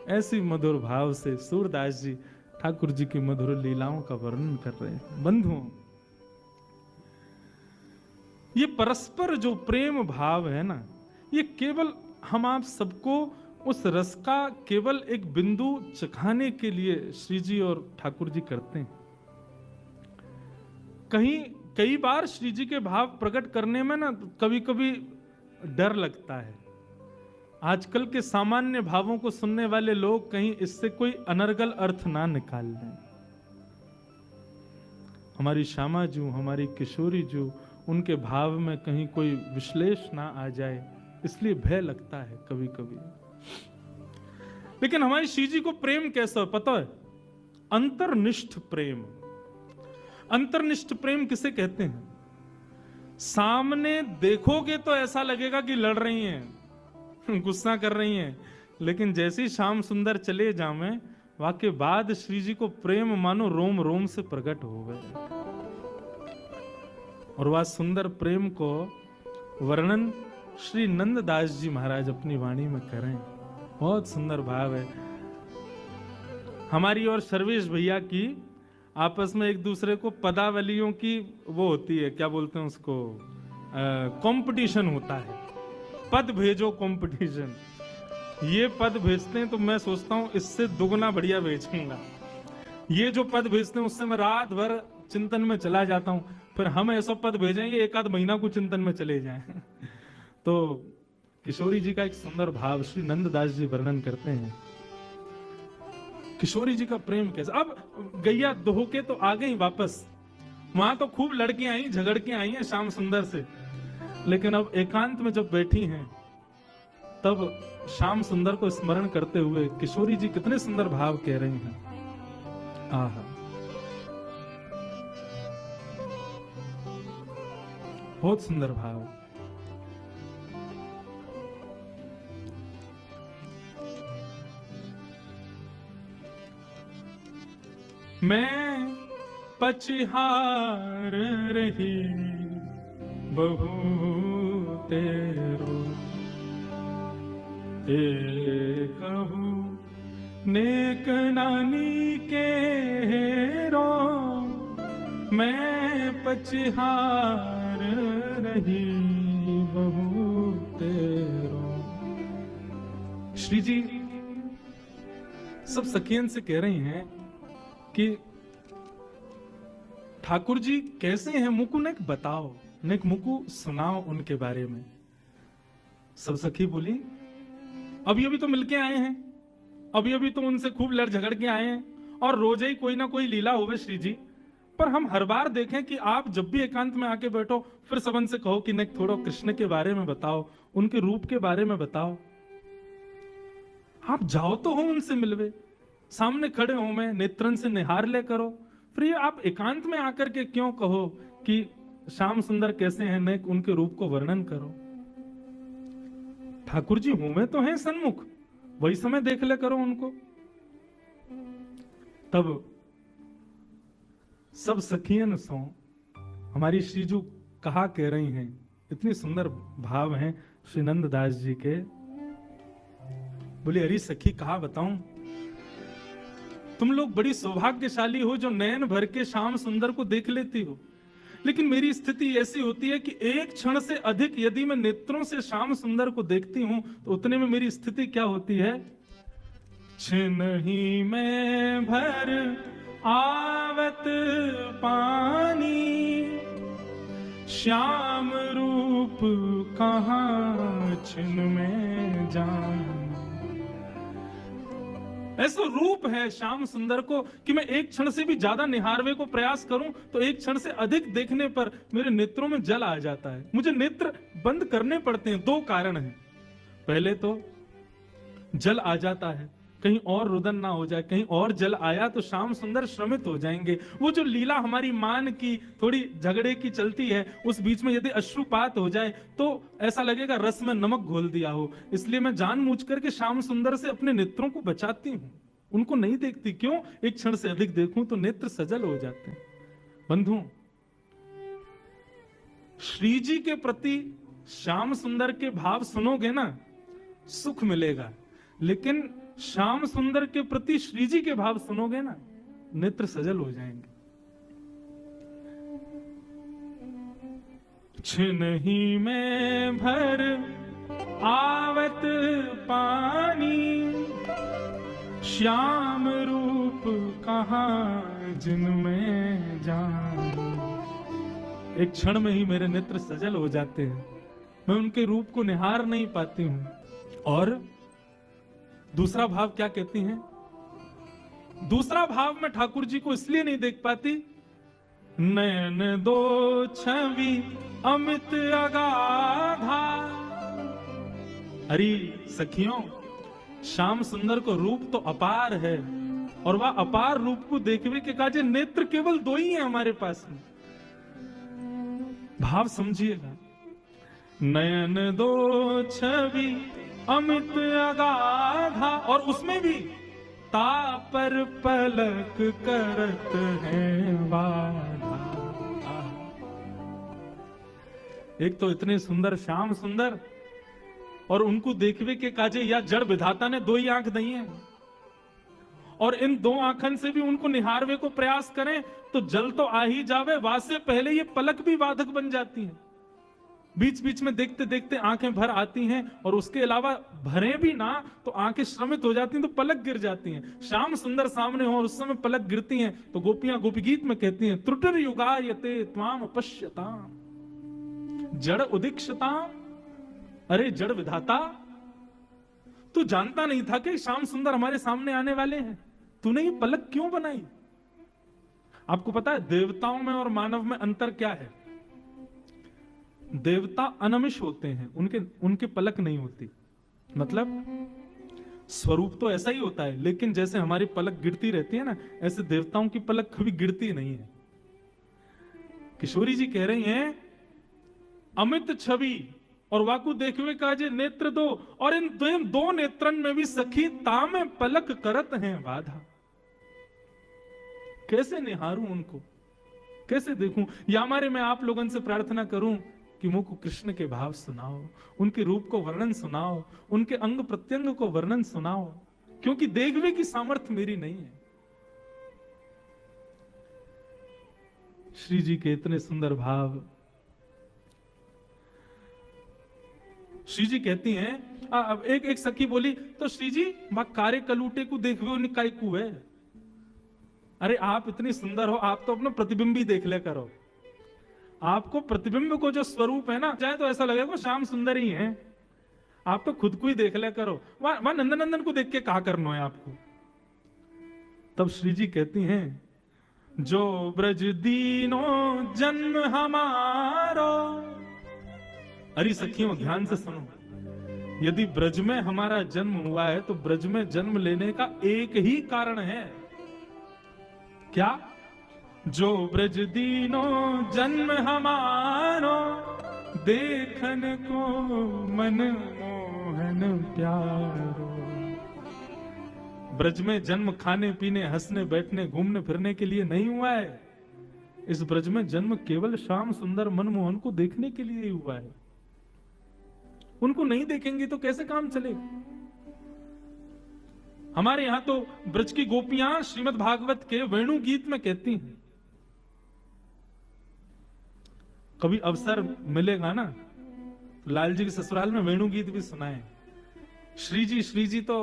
ऐसी मधुर भाव से सूरदास जी ठाकुर जी की मधुर लीलाओं का वर्णन कर रहे हैं। बंधुओं, ये परस्पर जो प्रेम भाव है ना, ये केवल हम आप सबको उस रस का केवल एक बिंदु चखाने के लिए श्री जी और ठाकुर जी करते हैं। कई बार श्री जी के भाव प्रकट करने में ना कभी कभी डर लगता है। आजकल के सामान्य भावों को सुनने वाले लोग कहीं इससे कोई अनर्गल अर्थ ना निकाल लें। हमारी श्यामा जी, हमारी किशोरी जी, उनके भाव में कहीं कोई विश्लेष ना आ जाए, इसलिए भय लगता है कभी कभी। लेकिन हमारी श्री जी को प्रेम कैसा है पता है? अंतर्निष्ठ प्रेम। अंतर्निष्ठ प्रेम किसे कहते हैं? सामने देखोगे तो ऐसा लगेगा कि लड़ रही हैं, गुस्सा कर रही हैं, लेकिन जैसे ही श्याम सुंदर चले जावे वाके बाद श्री जी को प्रेम मानो रोम रोम से प्रकट हो गए। और वह सुंदर प्रेम को वर्णन श्री नंददास जी महाराज अपनी वाणी में करें। बहुत सुंदर भाव है। हमारी और सर्वेश भैया की आपस में एक दूसरे को पदावलियों की वो होती है, क्या बोलते हैं उसको, कंपटीशन होता है, पद भेजो कंपटीशन। ये पद भेजते हैं तो मैं सोचता हूं इससे दुगना बढ़िया भेजूंगा। ये जो पद भेजते हैं उससे मैं रात भर चिंतन में चला जाता हूं, फिर हम ऐसा पद भेजेंगे एक आध महीना को चिंतन में चले जाएं। तो किशोरी जी का एक सुंदर भाव श्री नंददास जी वर्णन करते हैं। किशोरी जी का प्रेम कैसा। अब गैया दोह के तो आ गई वापस, वहां तो खूब लड़कियां आई, झगड़ के आई हैं श्याम सुंदर से, लेकिन अब एकांत में जब बैठी हैं तब श्याम सुंदर को स्मरण करते हुए किशोरी जी कितने सुंदर भाव कह रही हैं। आहा, बहुत सुंदर भाव। मैं पछहार रही बहू तेरो, कहू नेक नानी के रो, मैं पछहार रही बहू तेरो। श्री जी सब सखियन से कह रही हैं कि ठाकुर जी कैसे हैं, मुकु नेक बताओ, नेक मुकु सुनाओ उनके बारे में। सब सखी बोली अभी अभी तो मिलके आए हैं, अभी अभी तो उनसे खूब लड़ झगड़ के आए हैं, और रोज ही कोई ना कोई लीला होवे श्री जी। पर हम हर बार देखें कि आप जब भी एकांत में आके बैठो फिर सबन से कहो कि नेक थोड़ा कृष्ण के बारे में बताओ, उनके रूप के बारे में बताओ। आप जाओ तो हो उनसे मिलवे, सामने खड़े हो, मैं नेत्रन से निहार ले करो। फिर ये आप एकांत में आकर के क्यों कहो कि श्याम सुंदर कैसे हैं, नेक उनके रूप को वर्णन करो। ठाकुर जी होमे तो हैं सन्मुख, वही समय देख ले करो उनको। तब सब सखियन सो हमारी श्रीजू कहा कह रही हैं, इतनी सुंदर भाव हैं श्री नंददास जी के। बोले अरे सखी कहा बताऊं, तुम लोग बड़ी सौभाग्यशाली हो जो नयन भर के श्याम सुंदर को देख लेती हो, लेकिन मेरी स्थिति ऐसी होती है कि एक क्षण से अधिक यदि मैं नेत्रों से श्याम सुंदर को देखती हूं तो उतने में मेरी स्थिति क्या होती है। छिनहि में भर आवत पानी, श्याम रूप कहाँ छिन में जान। ऐसा रूप है श्याम सुंदर को कि मैं एक क्षण से भी ज्यादा निहारवे को प्रयास करूं तो एक क्षण से अधिक देखने पर मेरे नेत्रों में जल आ जाता है। मुझे नेत्र बंद करने पड़ते हैं। दो कारण हैं, पहले तो जल आ जाता है, कहीं और रुदन ना हो जाए, कहीं और जल आया तो श्याम सुंदर श्रमित हो जाएंगे। वो जो लीला हमारी मान की थोड़ी झगड़े की चलती है, उस बीच में यदि अश्रुपात हो जाए तो ऐसा लगेगा रस में नमक घोल दिया हो। इसलिए मैं जानबूझ करके श्याम सुंदर से अपने नेत्रों को बचाती हूँ, उनको नहीं देखती। क्यों? एक क्षण से अधिक देखूं तो नेत्र सजल हो जाते हैं। बंधु, श्री जी के प्रति श्याम सुंदर के भाव सुनोगे ना, सुख मिलेगा, लेकिन श्याम सुंदर के प्रति श्री जी के भाव सुनोगे ना, नेत्र सजल हो जाएंगे। छिनहि में भर आवत पानी, श्याम रूप कहाँ जिनमें जान। एक क्षण में ही मेरे नेत्र सजल हो जाते हैं, मैं उनके रूप को निहार नहीं पाती हूं। और दूसरा भाव क्या कहती हैं? दूसरा भाव मैं ठाकुर जी को इसलिए नहीं देख पाती, नयन दो छवि अमित अगाधा। अरे सखियों, श्याम सुंदर को रूप तो अपार है, और वह अपार रूप को देखने के काजे नेत्र केवल दो ही है हमारे पास में। भाव समझिएगा, नयन दो छवि अमित अगाधा, और उसमें भी तापर पलक करत है बाधा। एक तो इतने सुंदर श्याम सुंदर, और उनको देखवे के काजे या जड़ विधाता ने दो ही आंख दी है, और इन दो आंखन से भी उनको निहारवे को प्रयास करें तो जल तो आ ही जावे, वासे पहले ये पलक भी बाधक बन जाती है। बीच बीच में देखते देखते आंखें भर आती हैं, और उसके अलावा भरे भी ना तो आंखें श्रमित हो जाती हैं, तो पलक गिर जाती हैं। श्याम सुंदर सामने हो और उस समय पलक गिरती हैं तो गोपियां गोपी गीत में कहती हैं, त्रुटिर युगायते त्वाम पश्यताम जड़ उदीक्षताम। अरे जड़ विधाता, तू जानता नहीं था कि श्याम सुंदर हमारे सामने आने वाले हैं? तूने ये पलक क्यों बनाई? आपको पता है देवताओं में और मानव में अंतर क्या है? देवता अनमिष होते हैं, उनके पलक नहीं होती। मतलब स्वरूप तो ऐसा ही होता है, लेकिन जैसे हमारी पलक गिरती रहती है ना, ऐसे देवताओं की पलक कभी गिरती नहीं है। किशोरी जी कह रही हैं, अमित छवि और वाकु देखवे काजे नेत्र दो, और इन दो नेत्रन में भी सखी तामे पलक करत हैं बाधा। कैसे निहारूं उनको, कैसे देखूं? या हमारे मैं आप लोगों से प्रार्थना करूं कि मुझ को कृष्ण के भाव सुनाओ, उनके रूप को वर्णन सुनाओ, उनके अंग प्रत्यंग को वर्णन सुनाओ, क्योंकि देखने की सामर्थ्य मेरी नहीं है। श्री जी के इतने सुंदर भाव। श्री जी कहती हैं, अब एक सखी बोली, तो श्री जी मां कारे कलूटे को देखवे निकाय को है। अरे आप इतनी सुंदर हो, आप तो अपना प्रतिबिंब ही देख ले करो। आपको प्रतिबिंब को जो स्वरूप है ना, चाहे तो ऐसा लगेगा श्याम सुंदर ही है। आप तो खुद को ही देख ले करो। वहां नंदनंदन को देख के कहा करना है आपको? तब श्री जी कहती हैं, जो ब्रज दीनो जन्म हमारो। अरे सखियों ध्यान से सुनो, यदि ब्रज में हमारा जन्म हुआ है तो ब्रज में जन्म लेने का एक ही कारण है। क्या? जो ब्रज दीनो जन्म हमारो, देखन को मन मोहन प्यारो। ब्रज में जन्म खाने पीने हंसने बैठने घूमने फिरने के लिए नहीं हुआ है। इस ब्रज में जन्म केवल श्याम सुंदर मनमोहन को देखने के लिए ही हुआ है। उनको नहीं देखेंगे तो कैसे काम चलेगा? हमारे यहां तो ब्रज की गोपियां श्रीमद् भागवत के वेणु गीत में कहती हैं, कभी अवसर मिलेगा ना तो लाल जी के ससुराल में वेणु गीत भी सुनाए। श्री जी तो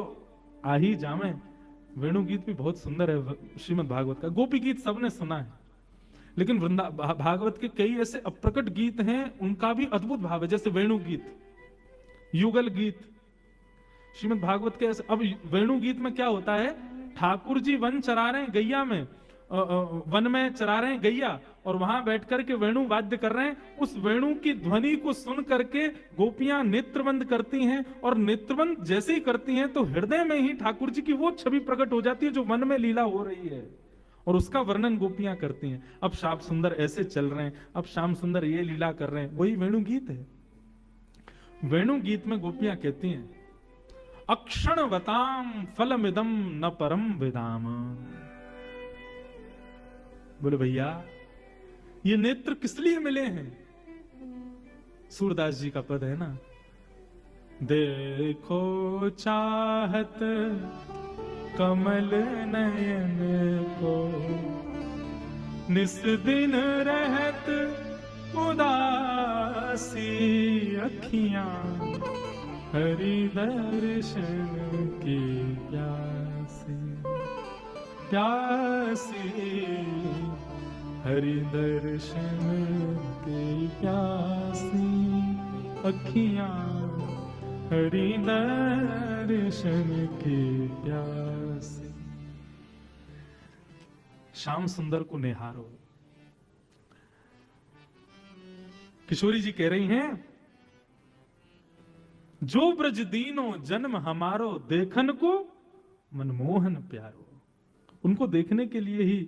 आ ही जामे। वेणु गीत भी बहुत सुंदर है श्रीमद् भागवत का। गोपी गीत सबने सुना है, लेकिन भागवत के कई ऐसे अप्रकट गीत हैं, उनका भी अद्भुत भाव है। जैसे वेणु गीत, युगल गीत, श्रीमद् भागवत के ऐसे। अब वेणु गीत में क्या होता है? ठाकुर जी वन चरा रहे हैं गैया में, वन में चरा रहे हैं गैया, और वहां बैठ करके वेणु वाद्य कर रहे हैं। उस वेणु की ध्वनि को सुन करके गोपियां नेत्रबंद करती हैं, और नेत्रबंद जैसे ही करती हैं तो हृदय में ही ठाकुर जी की वो छवि प्रकट हो जाती है जो वन में लीला हो रही है, और उसका वर्णन गोपियां करती हैं। अब श्याम सुंदर ऐसे चल रहे हैं, अब श्याम सुंदर ये लीला कर रहे हैं, वही वेणु गीत है। वेणु गीत में गोपियां कहती हैं, अक्षणवताम फलमिदम न परम विदाम। बोले भैया ये नेत्र किस लिए मिले हैं? सूरदास जी का पद है ना, देखो चाहत कमल नयन को, निस दिन रहत उदासी अखियां, हरि दर्शन की प्यासी प्यासी, हरि दर्शन की प्यासी अखियां, हरि दर्शन की प्यासी। श्याम सुंदर को निहारो। किशोरी जी कह रही हैं, जो ब्रज दीनो जन्म हमारो, देखन को मनमोहन प्यारो। उनको देखने के लिए ही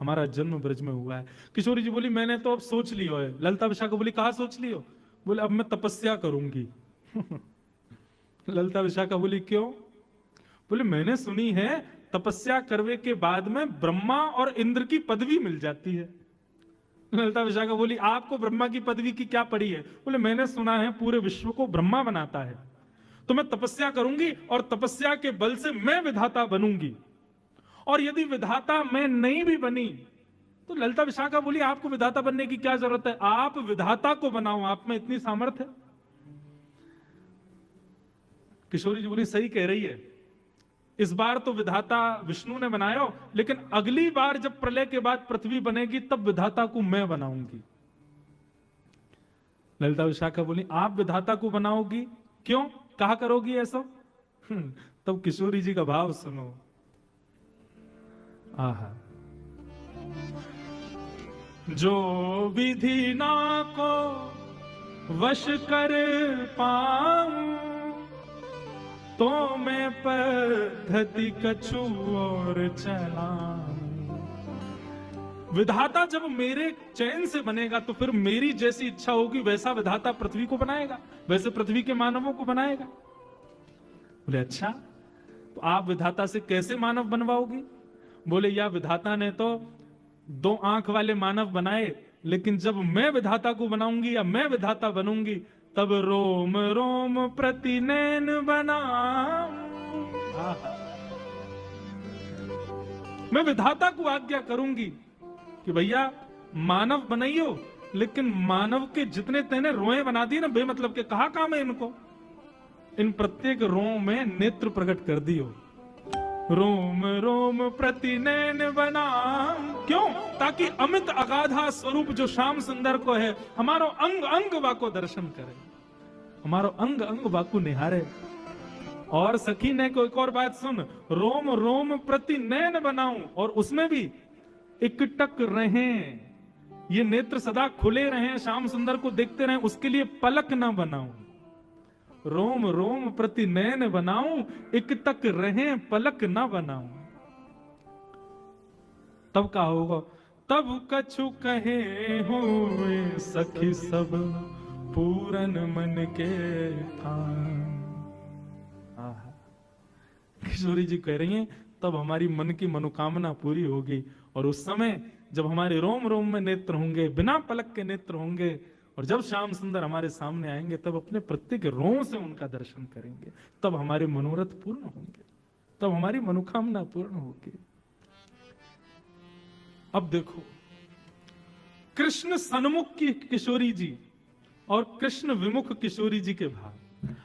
हमारा जन्म ब्रज में हुआ है। किशोरी जी बोली, मैंने तो अब सोच लियो है। ललिता विशाखा बोली, कहा सोच लियो? बोले अब मैं तपस्या करूंगी। ललिता विशाखा बोली, क्यों? बोले मैंने सुनी है तपस्या करने के बाद में ब्रह्मा और इंद्र की पदवी मिल जाती है। ललिता विशाखा बोली, आपको ब्रह्मा की पदवी की क्या पड़ी है? बोले मैंने सुना है पूरे विश्व को ब्रह्मा बनाता है, तो मैं तपस्या करूंगी और तपस्या के बल से मैं विधाता बनूंगी, और यदि विधाता मैं नहीं भी बनी तो ललिता विशाखा बोली, आपको विधाता बनने की क्या जरूरत है? आप विधाता को बनाओ, आप में इतनी सामर्थ्य है। किशोरी जी बोली, सही कह रही है, इस बार तो विधाता विष्णु ने बनाया, लेकिन अगली बार जब प्रलय के बाद पृथ्वी बनेगी तब विधाता को मैं बनाऊंगी। ललिता विशाखा बोली, आप विधाता को बनाओगी? क्यों, कहा करोगी ऐसा? तब किशोरी जी का भाव सुनो। आहा, जो विधि ना को वश कर पाऊं, तो मैं पद्धति कछु और चलाऊं। विधाता जब मेरे चैन से बनेगा तो फिर मेरी जैसी इच्छा होगी वैसा विधाता पृथ्वी को बनाएगा, वैसे पृथ्वी के मानवों को बनाएगा। बोले अच्छा, तो आप विधाता से कैसे मानव बनवाओगी? बोले या विधाता ने तो 2 आंख वाले मानव बनाए, लेकिन जब मैं विधाता को बनाऊंगी या मैं विधाता बनूंगी तब रोम रोम प्रति नैन बनाऊं। मैं विधाता को आज्ञा करूंगी कि भैया मानव बनाइयो, लेकिन मानव के जितने तेने रोए बना दिए ना बेमतलब के, कहा काम है इनको, इन प्रत्येक रोम में नेत्र प्रकट कर दियो। रोम रोम प्रति नैन बना, क्यों? ताकि अमित अगाधा स्वरूप जो श्याम सुंदर को है हमारो अंग अंग वाको दर्शन करे, हमारो अंग अंग वाको निहारे। और सखी ने को एक और बात सुन, रोम रोम प्रति नैन बनाऊं, और उसमें भी इकटक रहे, ये नेत्र सदा खुले रहे, श्याम सुंदर को देखते रहे, उसके लिए पलक ना बनाऊं। रोम रोम प्रति नैन बनाऊं, इकटक रहे पलक ना बनाऊं। तब का होगा? तब कछु कहे हुए सखी सब पूरन मन के थान। किशोरी जी कह रही हैं तब हमारी मन की मनोकामना पूरी होगी, और उस समय जब हमारे रोम रोम में नेत्र होंगे, बिना पलक के नेत्र होंगे, और जब श्याम सुंदर हमारे सामने आएंगे तब अपने प्रत्येक रोम से उनका दर्शन करेंगे, तब हमारे मनोरथ पूर्ण होंगे, तब हमारी मनोकामना पूर्ण होगी। अब देखो, कृष्ण सन्मुख की किशोरी जी और कृष्ण विमुख किशोरी जी के भाव।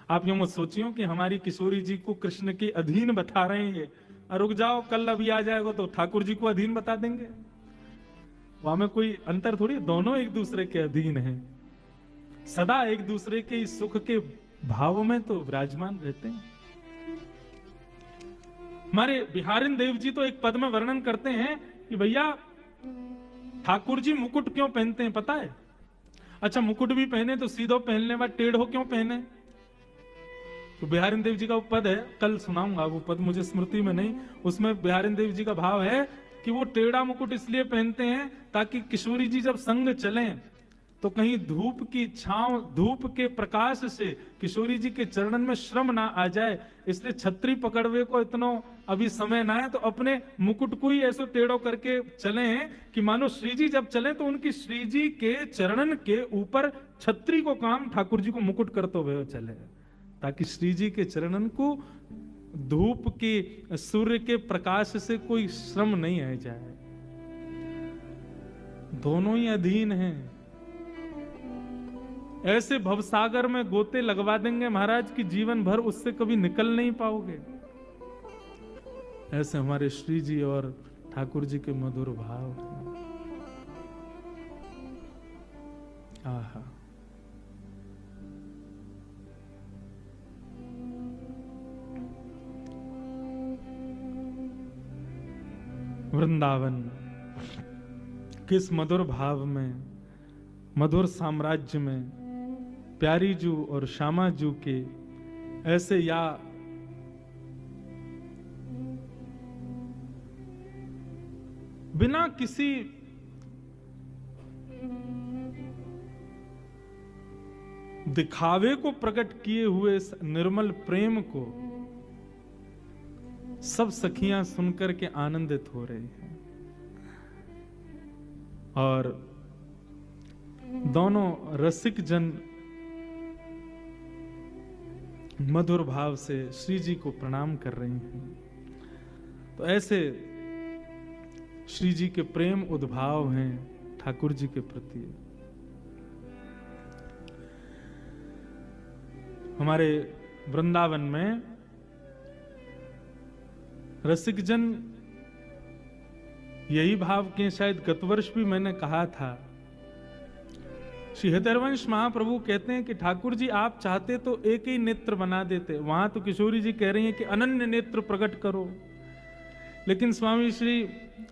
आप यूं मत सोचियो कि हमारी किशोरी जी को कृष्ण के अधीन बता रहे हैं, रुक जाओ कल अभी आ जाएगा तो ठाकुर जी को अधीन बता देंगे। वहां में कोई अंतर थोड़ी, दोनों एक दूसरे के अधीन हैं, सदा एक दूसरे के सुख के भाव में तो विराजमान रहते हैं। हमारे बिहारिन देव जी तो एक पद में वर्णन करते हैं कि भैया ठाकुर जी मुकुट क्यों पहनते हैं पता है? अच्छा, मुकुट भी पहने तो सीधो पहनने बाद टेढ़ो क्यों पहने? तो बिहारिन देव जी का वो पद है, कल सुनाऊंगा, वो पद मुझे स्मृति में नहीं, उसमें बिहारिन देव जी का भाव है कि वो टेढ़ा मुकुट इसलिए पहनते हैं ताकि किशोरी जी जब संग चलें तो कहीं धूप की छांव, धूप के प्रकाश से किशोरी जी के चरणन में श्रम ना आ जाए, इसलिए छतरी पकड़वे को इतना अभी समय ना है, तो अपने मुकुट को ही ऐसे टेढ़ो करके चले हैं कि मानो श्री जी जब चले तो उनकी श्री जी के चरणन के ऊपर छतरी को काम ठाकुर जी को मुकुट करते हुए चले, ताकि श्री जी के चरणन को धूप के सूर्य के प्रकाश से कोई श्रम नहीं आ जाए। दोनों ही अधीन हैं। ऐसे भवसागर में गोते लगवा देंगे महाराज की जीवन भर उससे कभी निकल नहीं पाओगे। ऐसे हमारे श्री जी और ठाकुर जी के मधुर भाव हैं। आहा, वृंदावन किस मधुर भाव में, मधुर साम्राज्य में प्यारी जू और श्यामा जू के ऐसे या बिना किसी दिखावे को प्रकट किए हुए निर्मल प्रेम को सब सखियां सुनकर के आनंदित हो रही हैं, और दोनों रसिक जन मधुर भाव से श्री जी को प्रणाम कर रही हैं। तो ऐसे श्री जी के प्रेम उद्भाव हैं ठाकुर जी के प्रति। हमारे वृंदावन में रसिक जन यही भाव के, शायद गत वर्ष भी मैंने कहा था, श्री हृदयवंश महाप्रभु कहते हैं कि ठाकुर जी आप चाहते तो एक ही नेत्र बना देते, वहां तो किशोरी जी कह रही हैं कि अनन्य नेत्र प्रकट करो। लेकिन स्वामी श्री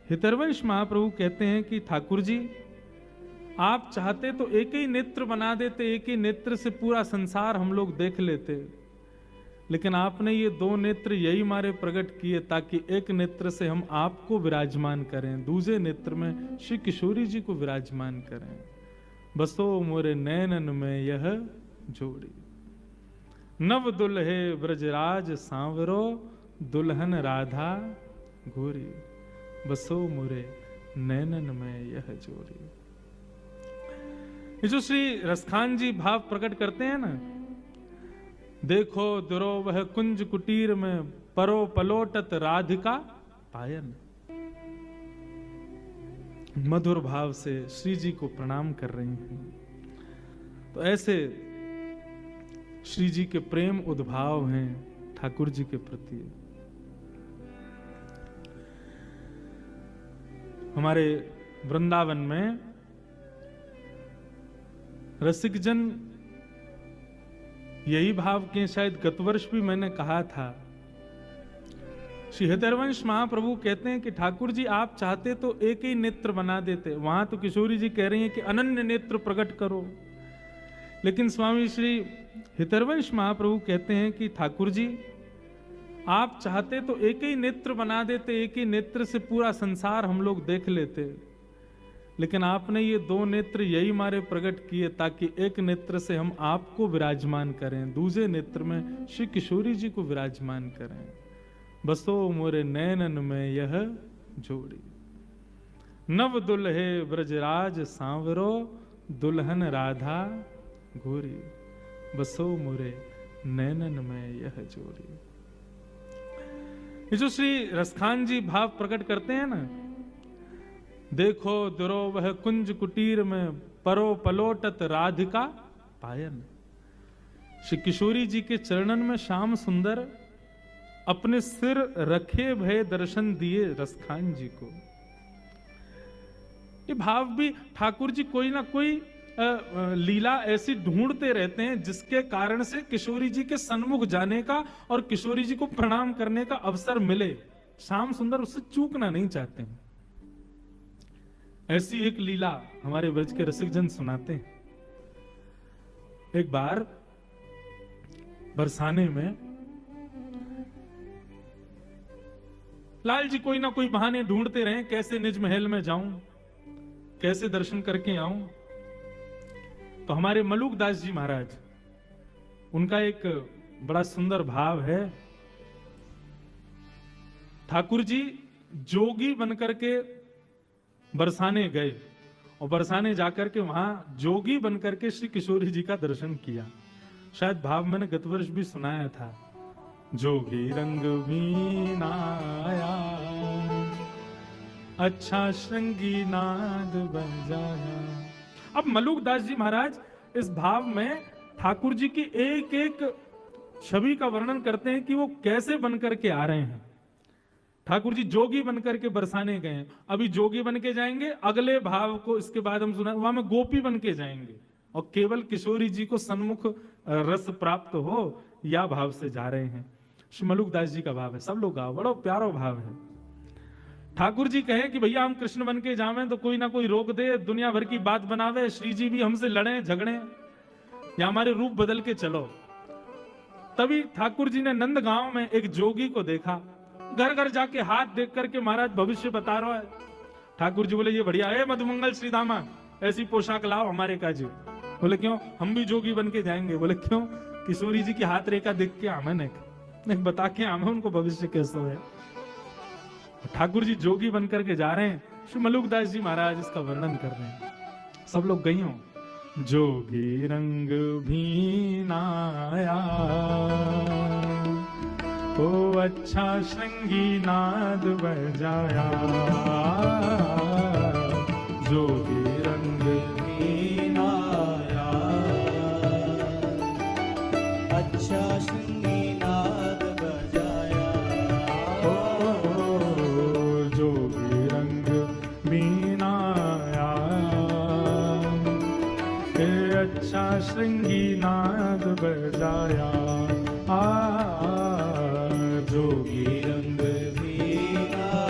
हितरवंश महाप्रभु कहते हैं कि ठाकुर जी, आप चाहते तो एक ही नेत्र बना देते, एक ही नेत्र से पूरा संसार हम लोग देख लेते, लेकिन आपने ये दो नेत्र यही मारे प्रकट किए ताकि एक नेत्र से हम आपको विराजमान करें, दूसरे नेत्र में श्री किशोरी जी को विराजमान करें। बसो मोरे नैनन में यह जोड़ी, नव दुल्हे ब्रजराज सांवरो, दुल्हन राधा गोरी, बसो मोरे नैनन में यह जोड़ी। ये जो श्री रसखान जी भाव प्रकट करते हैं ना, देखो दुरो वह कुंज कुटीर में, परो पलोटत राधिका पायन, मधुर भाव से श्री जी को प्रणाम कर रही हैं। तो ऐसे श्री जी के प्रेम उद्भाव हैं ठाकुर जी के प्रति। हमारे वृंदावन में रसिक जन यही भाव के, शायद गत वर्ष भी मैंने कहा था, श्री हृदयवंश महाप्रभु कहते हैं कि ठाकुर जी आप चाहते तो एक ही नेत्र बना देते, वहां तो किशोरी जी कह रही हैं कि अनन्य नेत्र प्रकट करो, लेकिन स्वामी श्री हितरवंश महाप्रभु कहते हैं कि ठाकुर जी आप चाहते तो एक ही नेत्र बना देते, एक ही नेत्र से पूरा संसार हम लोग देख लेते, लेकिन आपने ये दो नेत्र यही मारे प्रकट किए ताकि एक नेत्र से हम आपको विराजमान करें, दूसरे नेत्र में श्री किशोरी जी को विराजमान करें। बसो मोरे नैनन में यह जोड़ी, नव दुल्हे ब्रजराज सांवरो, दुल्हन राधा गोरी, बसो मोरे नैनन में यह जोड़ी। ये जो श्री रसखान जी भाव प्रकट करते हैं ना, देखो दुरो वह कुंज कुटीर में, परो पलोटत राधिका पायन, श्री किशोरी जी के चरणन में श्याम सुंदर अपने सिर रखे भय दर्शन दिए रसखान जी को। ये भाव भी ठाकुर जी कोई ना कोई लीला ऐसी ढूंढते रहते हैं जिसके कारण से किशोरी जी के सन्मुख जाने का और किशोरी जी को प्रणाम करने का अवसर मिले। श्याम सुंदर उससे चूकना नहीं चाहते हैं। ऐसी एक लीला हमारे ब्रज के रसिक जन सुनाते हैं। एक बार बरसाने में लाल जी कोई ना कोई बहाने ढूंढते रहे, कैसे निज महल में जाऊं, कैसे दर्शन करके आऊं। तो हमारे मलुक दास जी महाराज, उनका एक बड़ा सुंदर भाव है। ठाकुर जी जोगी बनकर के बरसाने गए और बरसाने जाकर के वहां जोगी बनकर के श्री किशोरी जी का दर्शन किया। शायद भाव मैंने गत वर्ष भी सुनाया था, जोगी रंग मीनाया, अच्छा श्रृंगी नाद बन जाया। अब मलुक दास जी महाराज इस भाव में ठाकुर जी की एक एक छवि का वर्णन करते हैं कि वो कैसे बनकर के आ रहे हैं। ठाकुर जी जोगी बनकर के बरसाने गए, अभी जोगी बन के जाएंगे, अगले भाव को इसके बाद हम सुना वहां में गोपी बन के जाएंगे और केवल किशोरी जी को सन्मुख रस प्राप्त हो, या भाव से जा रहे हैं। श्री मलुक दास जी का भाव है, सब लोग गाओ, बड़ा प्यारा भाव है। ठाकुर जी कहे कि भैया हम कृष्ण बन के जावे तो कोई ना कोई रोक दे, दुनिया भर की बात बनावे, श्री जी भी हमसे लड़े झगड़े, या हमारे रूप बदल के चलो। तभी ठाकुर जी ने नंद गांव में एक जोगी को देखा, घर घर जाके हाथ देख करके महाराज भविष्य बता रहा है। ठाकुर जी बोले ये बढ़िया है, मधुमंगल श्री दामा ऐसी पोशाक लाओ हमारे काजी। बोले क्यों, हम भी जोगी बन के जाएंगे। बोले क्यों, किशोरी जी की हाथ रेखा देख के आमे ने बता के आमे उनको भविष्य कैसा है। ठाकुर जी जोगी बन करके जा रहे हैं, श्री मलुक दास जी महाराज इसका वर्णन कर रहे हैं। सब लोग गई हो, जोगी रंग भीनाया, ओ अच्छा श्रृंगी नाद बजाया, जोगी रंग भीनाया, अच्छा श्रृंगी नाद बजाया, ओ जोगी रंग भीनाया, अच्छा श्रृंगी नाद बजाया, जोगी रंग भीनाया,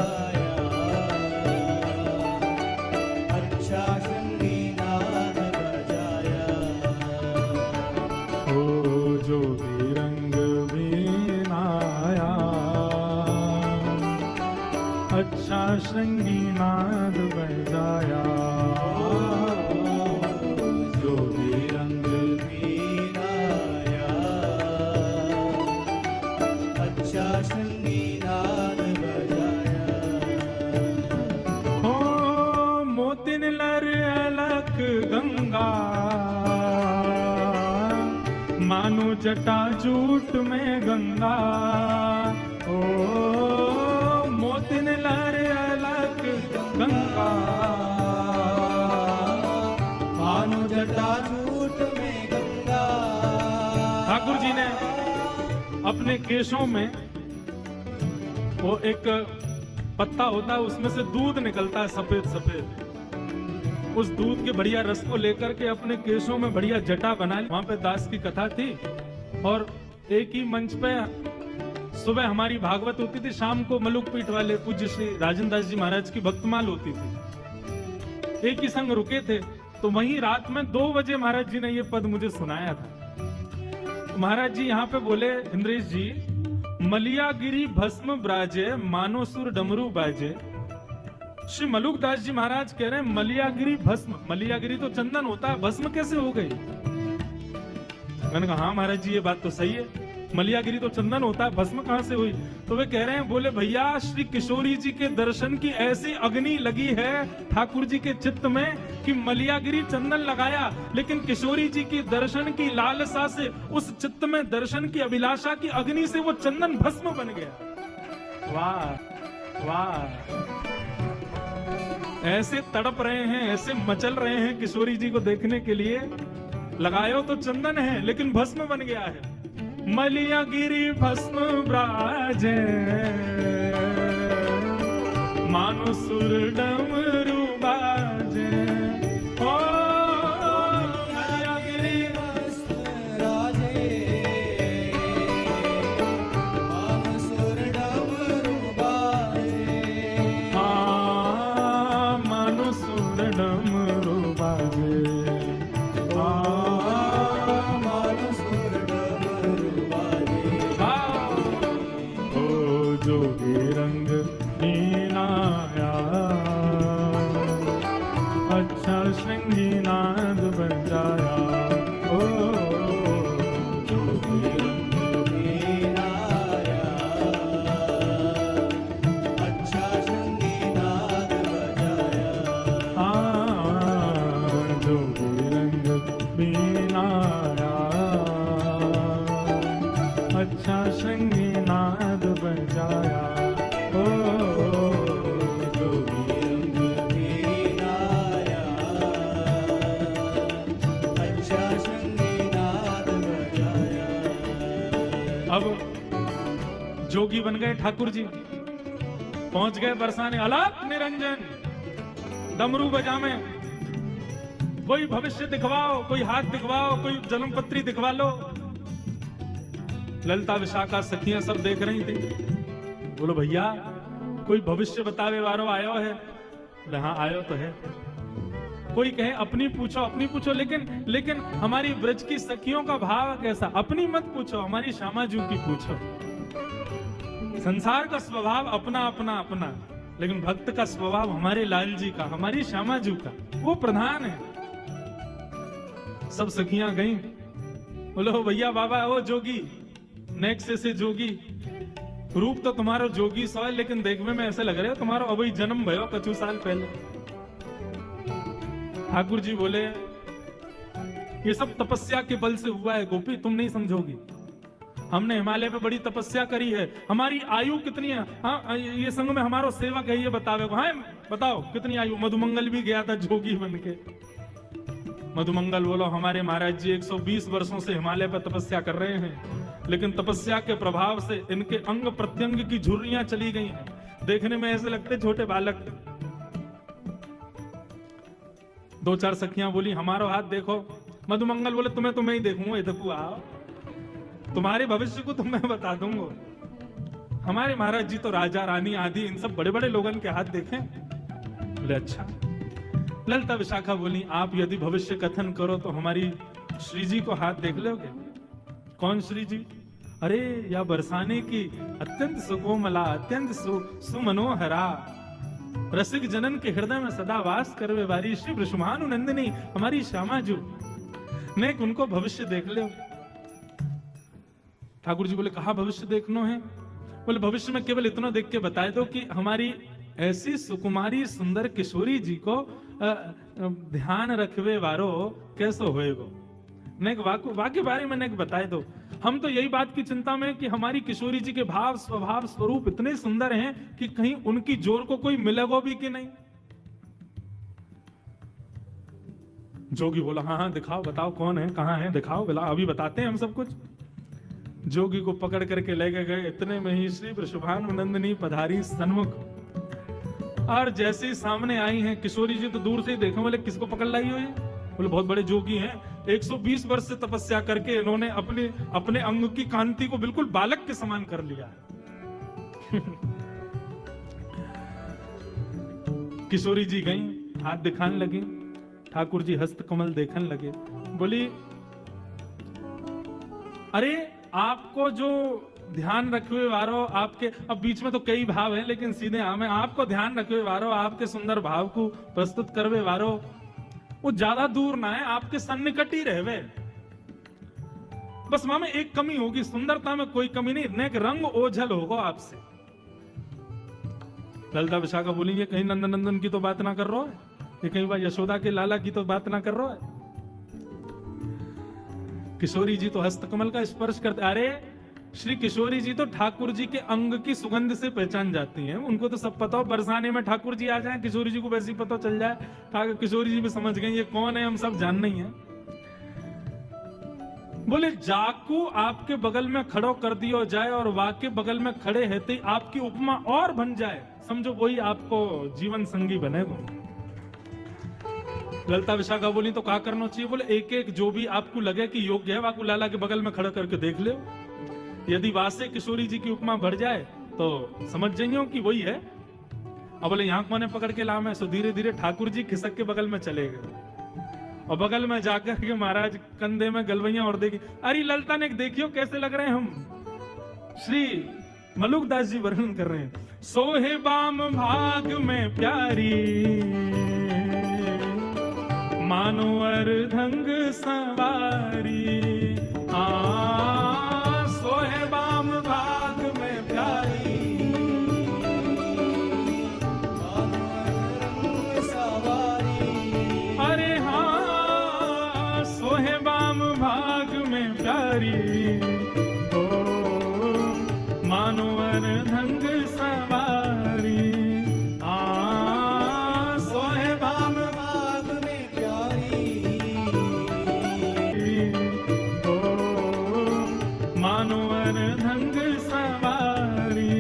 जोगी रंग बीनाया, अच्छा श्रृंगी नाद बजाया। जोगी रंग बीनाया, अच्छा श्रृंगी नाद बजाया। हो मोतिन लर अलक गंगा, मानो जटा जूट में गंगा। ओ मोतिन लर अलक गंगा, मानो जटा जूट में गंगा। ठाकुर जी ने अपने केशों में वो एक पत्ता होता है, उसमें से दूध निकलता है सफेद सफेद। उस दूध के बढ़िया रस को लेकर के अपने केशों में बढ़िया जटा बना ली। वहां पे दास की कथा थी और एक ही मंच पे सुबह हमारी भागवत होती थी, शाम को मलुक पीठ वाले पूज्य श्री राजेंद्र दास जी महाराज की भक्तमाल होती थी। एक ही संग रुके थे, तो वहीं रात में 2 बजे महाराज जी ने ये पद मुझे सुनाया था। तो महाराज जी यहाँ पे बोले, इंद्रेश जी, मलियागिरी भस्म ब्राजे, मानो सुर डमरू बाजे। श्री मलुक दास जी महाराज कह रहे हैं मलियागिरी भस्म, मलियागिरी तो चंदन होता है, भस्म कैसे हो गई? मैंने कहा हाँ महाराज जी ये बात तो सही है, मलियागिरी तो चंदन होता है, भस्म कहां से हुई? तो वे कह रहे हैं, बोले भैया श्री किशोरी जी के दर्शन की ऐसी अग्नि लगी है ठाकुर जी के चित्त में कि मलियागिरी चंदन लगाया, लेकिन किशोरी जी की दर्शन की लालसा से उस चित्त में दर्शन की अभिलाषा की अग्नि से वो चंदन भस्म बन गया। वाह वाह, ऐसे तड़प रहे हैं, ऐसे मचल रहे हैं किशोरी जी को देखने के लिए। लगायो तो चंदन है लेकिन भस्म बन गया है। मलियागिरी भस्म ब्राजे, मानो सुर डमरू बाजे। ओ मलियागिरी भस्म राजे, मानो सुर डमरू बाजे। हाँ मानो सुर डमरू बाजे। मानो सुर डमरू बाजे। ओ जोगी रंग नीलाया, अच्छा श्रृंगी नाद बजाया। ओ जोगी रंग बीनाया, अच्छा श्रृंगी नाद बजाया। जोगी रंग बीनाया, अच्छा श्रृंगी नाद बजाया। ओ जोगी रंग बीनाया, अच्छा श्रृंगी नाद बजाया। अब जोगी बन गए ठाकुर जी, पहुंच गए बरसाने अलग निरंजन, डमरू बजावे। कोई भविष्य दिखवाओ, कोई हाथ दिखवाओ, कोई जन्म पत्री दिखवा लो। ललिता विशाखा सखियां सब देख रही थी। बोलो भैया कोई भविष्य बतावे वारो आयो है? हाँ आयो तो है। कोई कहे अपनी पूछो, अपनी पूछो, लेकिन हमारी ब्रज की सखियों का भाव कैसा? अपनी मत पूछो, हमारी श्यामा जी की पूछो। संसार का स्वभाव अपना अपना अपना, लेकिन भक्त का स्वभाव हमारे लाल जी का, हमारी श्यामा जी का, वो प्रधान है। सब सखियां गई, बोलो भैया बाबा ओ जोगी, नेक्स्ट से जोगी, रूप तो तुम्हारा जोगी सो है, लेकिन देखने में ऐसे लग रहे हो तुम्हारा अभी जन्म भयो कछु साल पहले। ठाकुर जी बोले ये सब तपस्या के बल से हुआ है गोपी, तुम नहीं समझोगी। हमने हिमालय पे बड़ी तपस्या करी है। हमारी आयु कितनी है? हाँ ये संग में हमारो सेवक है, ये बतावे। हाँ बताओ कितनी आयु? मधुमंगल भी गया था जोगी बन के। मधुमंगल बोलो हमारे महाराज जी 120 वर्षों से हिमालय पर तपस्या कर रहे हैं, लेकिन तपस्या के प्रभाव से इनके अंग प्रत्यंग की झुर्रियां चली गई हैं, देखने में ऐसे लगते छोटे बालक। 2-4 सखियां बोली हमारो हाथ देखो। मधुमंगल बोले तुम्हें तो मैं ही देखूंगा, इधर आओ, तुम्हारे भविष्य को तो मैं बता दूंगा। हमारे महाराज जी तो राजा रानी आदि इन सब बड़े बड़े लोगों के हाथ देखें। बोले अच्छा। ललिता विशाखा बोली आप यदि भविष्य कथन करो तो हमारी श्री जी को हाथ देख लोगे? कौन श्री जी? अरे या बरसाने की अत्यंत सुकोमला, अत्यंत सुमनोहरा, रसिक जनन के हृदय में सदा वास करवे वारी श्री वृषभानु नंदिनी हमारी श्यामा जू ने उनको भविष्य देख ले। ठाकुर जी बोले कहा भविष्य देखनो है? बोले भविष्य में केवल इतना देख के बताए दो कि हमारी ऐसी सुकुमारी सुंदर किशोरी जी को ध्यान रखवे वारो कैसो होएगो। नेक वाक्य बारे में नेक बताए दो। हम तो यही बात की चिंता में कि हमारी किशोरी जी के भाव स्वभाव स्वरूप इतने सुंदर हैं कि कहीं उनकी जोर को कोई मिलेगा भी कि नहीं। जोगी बोला हाँ हाँ दिखाओ, बताओ कौन है, कहाँ है, दिखाओ, बोला अभी बताते हैं हम सब कुछ। जोगी को पकड़ करके लेके गए। इतने में ही श्री वृषभानु नंदिनी पधारी सन्मुख, और जैसे ही सामने आई हैं किशोरी जी तो दूर से ही देखो, बोले किसको पकड़ लाई हो ये? बोले बहुत बड़े जोगी हैं, 120 वर्ष से तपस्या करके इन्होंने अपने अंग की कांति को बिल्कुल बालक के समान कर लिया है। किशोरी जी गई, हाथ दिखाने लगी, ठाकुर जी हस्त कमल देखने लगे। बोली अरे आपको जो ध्यान रखवे वारो, आपके अब बीच में तो कई भाव हैं लेकिन सीधे हमें आपको ध्यान रखवे वारो, आपके सुंदर भाव को प्रस्तुत करवे वारो वो ज्यादा दूर ना है, आपके सन्निकट ही रहवे। बस वहां में एक कमी होगी, सुंदरता में कोई कमी नहीं, नेक रंग ओझल होगा आपसे। ललिता विशाखा बोलेंगे कहीं नंदन नंदन की तो बात ना कर रहा है, ये कहीं बार यशोदा के लाला की तो बात ना कर रहा है। किशोरी जी तो हस्तकमल का स्पर्श करते, अरे श्री किशोरी जी तो ठाकुर जी के अंग की सुगंध से पहचान जाती हैं। उनको तो सब पता हो, बरसाने में ठाकुर जी आ जाएं, किशोरी जी को वैसे ही पता चल जाए। किशोरी जी भी समझ गई ये कौन है, हम सब जानना ही है। बोले जाकू आपके बगल में खड़ो कर दियो जाए और वाके बगल में खड़े रहते आपकी उपमा और बन जाए, समझो वही आपको जीवन संगी बनेगा। ललिता विशाखा बोली तो क्या करना चाहिए? बोले एक एक जो भी आपको लगे कि योग्य है वाकू लाला के बगल में खड़ा करके देख ले। यदि वासे किशोरी जी की उपमा बढ़ जाए तो समझ जाइए कि वही है। अब बोले यहाँ कोने पकड़ के लाम है, सो धीरे धीरे ठाकुर जी खिसक के बगल में चले गए और बगल में जाकर के महाराज कंधे में गलवैया और देखी। अरे ललिता ने देखियो कैसे लग रहे हैं हम। श्री मलुकदास जी वर्णन कर रहे हैं, सोहे बाम भाग में प्यारी मानो अर्धंग सवारी, सोहे बाम भाग में प्यारी मानो अर्धंग सवारी। अरे हाँ सोहे बाम भाग में प्यारी, ओ मानो अर्धंग सवारी, सोहे बाम भाग में प्यारी मानो अर्धंग सवारी,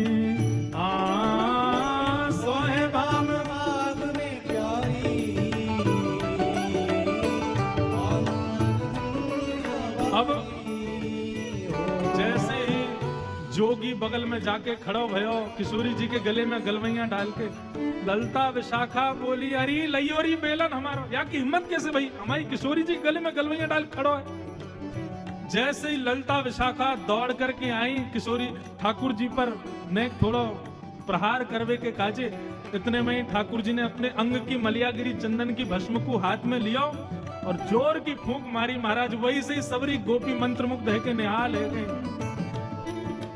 सोहे बाम भाग में प्यारी। अब जैसे ही जोगी बगल में जाके खड़ो भयो किशोरी जी के गले में गलवैया डाल के, ललिता विशाखा बोली अरे लइयोरी बेलन हमारा, या की हिम्मत कैसे भाई, हमारी किशोरी जी के गले में गलवैया डाल खड़ो है। जैसे ही ललिता विशाखा दौड़ करके आई किशोरी ठाकुर जी पर नेक थोड़ा प्रहार करवे के काजे, इतने में ही ठाकुर जी ने अपने अंग की मलियागिरी चंदन की भस्म को हाथ में लिया और जोर की फूंक मारी। महाराज वही से ही सबरी गोपी मंत्र मुग्ध है के निहाल है गई।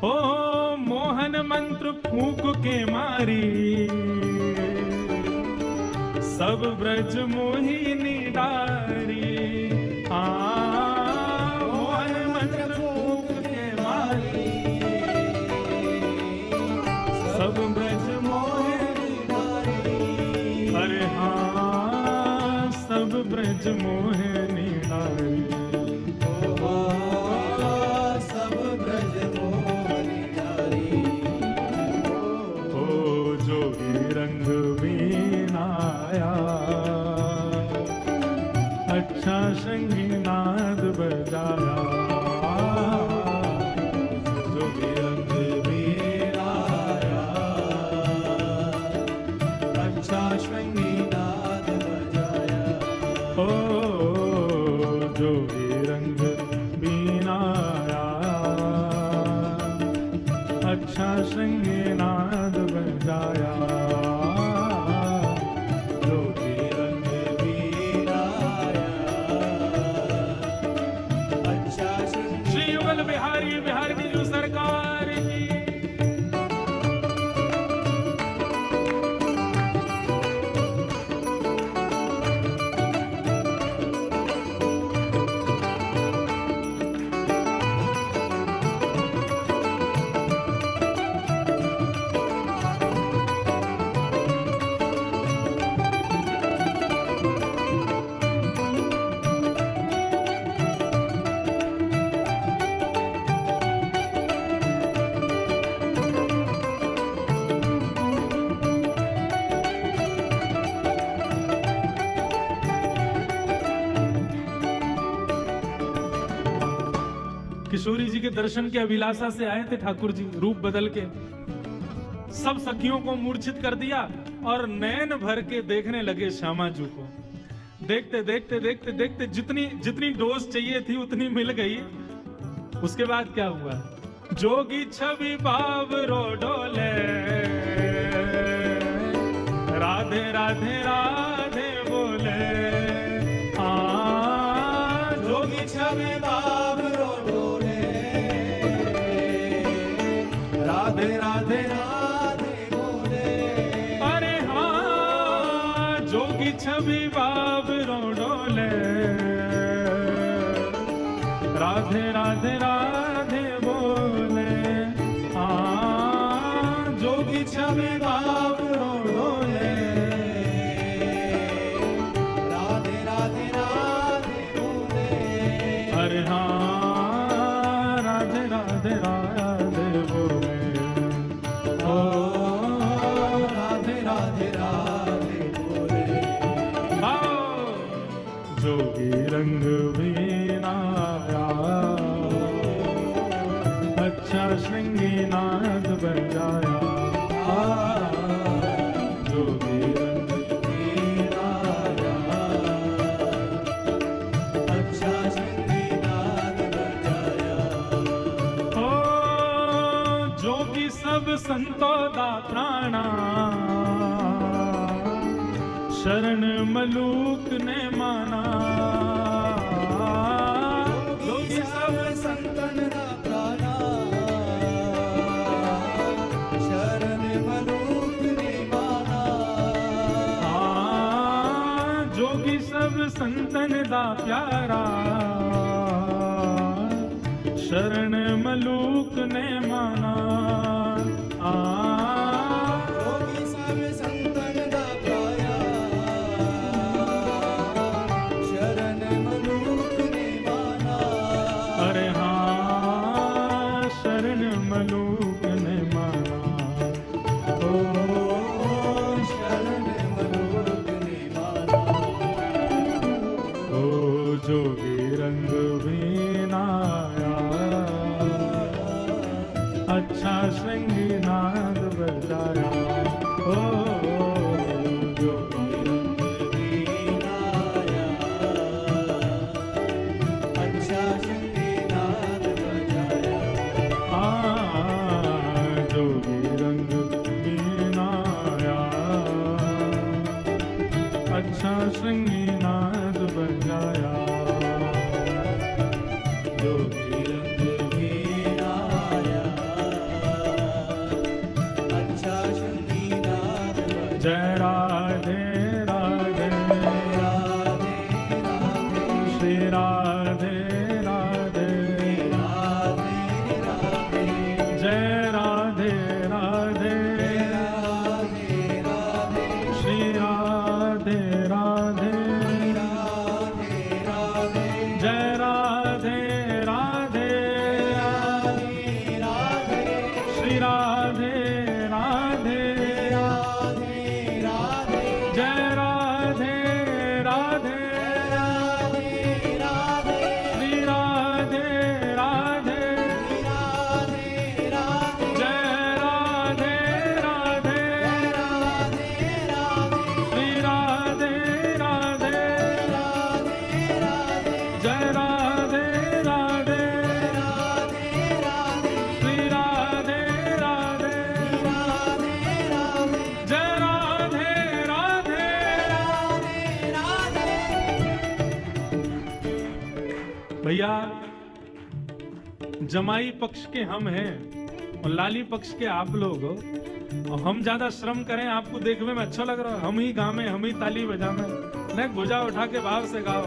ओ मोहन मंत्र फूंक के मारी सब ब्रज मोहिनी डारी, मोहन मंत्र फूंक के मारी सब ब्रज मोहिनी डारी, अरे हाँ सब ब्रज मोहिनी डारी, सब ब्रज मोहिनी डारी। ओ जोगी रंग बीनाया अच्छा शंगी नाद बजाया, जोगी रंग बीनाया अच्छा शृंगी नाद बजाया। ओ श्रृंगी नाद बजाया। जोगी रंग बीराया, अच्छा श्रृंगी श्री युगल बिहारी बिहारी जी सरकार की। किशोरी जी के दर्शन के अभिलाषा से आए थे ठाकुर जी, रूप बदल के सब सखियों को मूर्छित कर दिया और नैन भर के देखने लगे श्यामा जी को। देखते देखते देखते देखते जितनी जितनी डोज चाहिए थी उतनी मिल गई। उसके बाद क्या हुआ? जोगी छवि बाबरो डोले, राधे राधे राधे बोले। जोगी छवि बाबरो डोले, राधे राधे राधे बोले। अरे हाँ, जोगी छवि बाबरो डोले, राधे राधे राधे बोले। जोगी छवि बाबरो डोले, राधे राधे राधे बोले। अरे हाँ, राधे राधे राधे बोले। ओ राधे राधे राधे बोले। आओ, जोगी रंग बीनाया, अच्छा श्रृंगी नाद बजाया। जोगी रंग बीराया, अच्छा श्रृंगी नाद बजाया। ओ जोगी सब संतो दा प्राणा, शरण मलूक ने माना। जोगी सब संतन दा प्राणा, शरण मलूक ने माना। जोगी सब संतन दा प्यारा, शरण मलूक ने माना। जोगी सब संतन दा प्राया, शरण मलूक ने माना। अरे हाँ, शरण मलूक ने माना। ओ शरण मलूक ने माना। ओ जोगी रंग बीनाया, अच्छा श्रृंगी नाद बजाया। ओ जोगी रंग बीराया, अच्छा श्रृंगी नाद बजाया। जोगी रंग बीनाया, अच्छा श्रृंगी नाद बजाया। जोगी रंग बीराया, जमाई पक्ष के हम हैं और लाली पक्ष के आप लोग हो, और हम ज्यादा श्रम करें आपको देखने में अच्छा लग रहा है, हम ही गावे, हम ही ताली बजावे, न भुजा उठा के भाव से गाओ।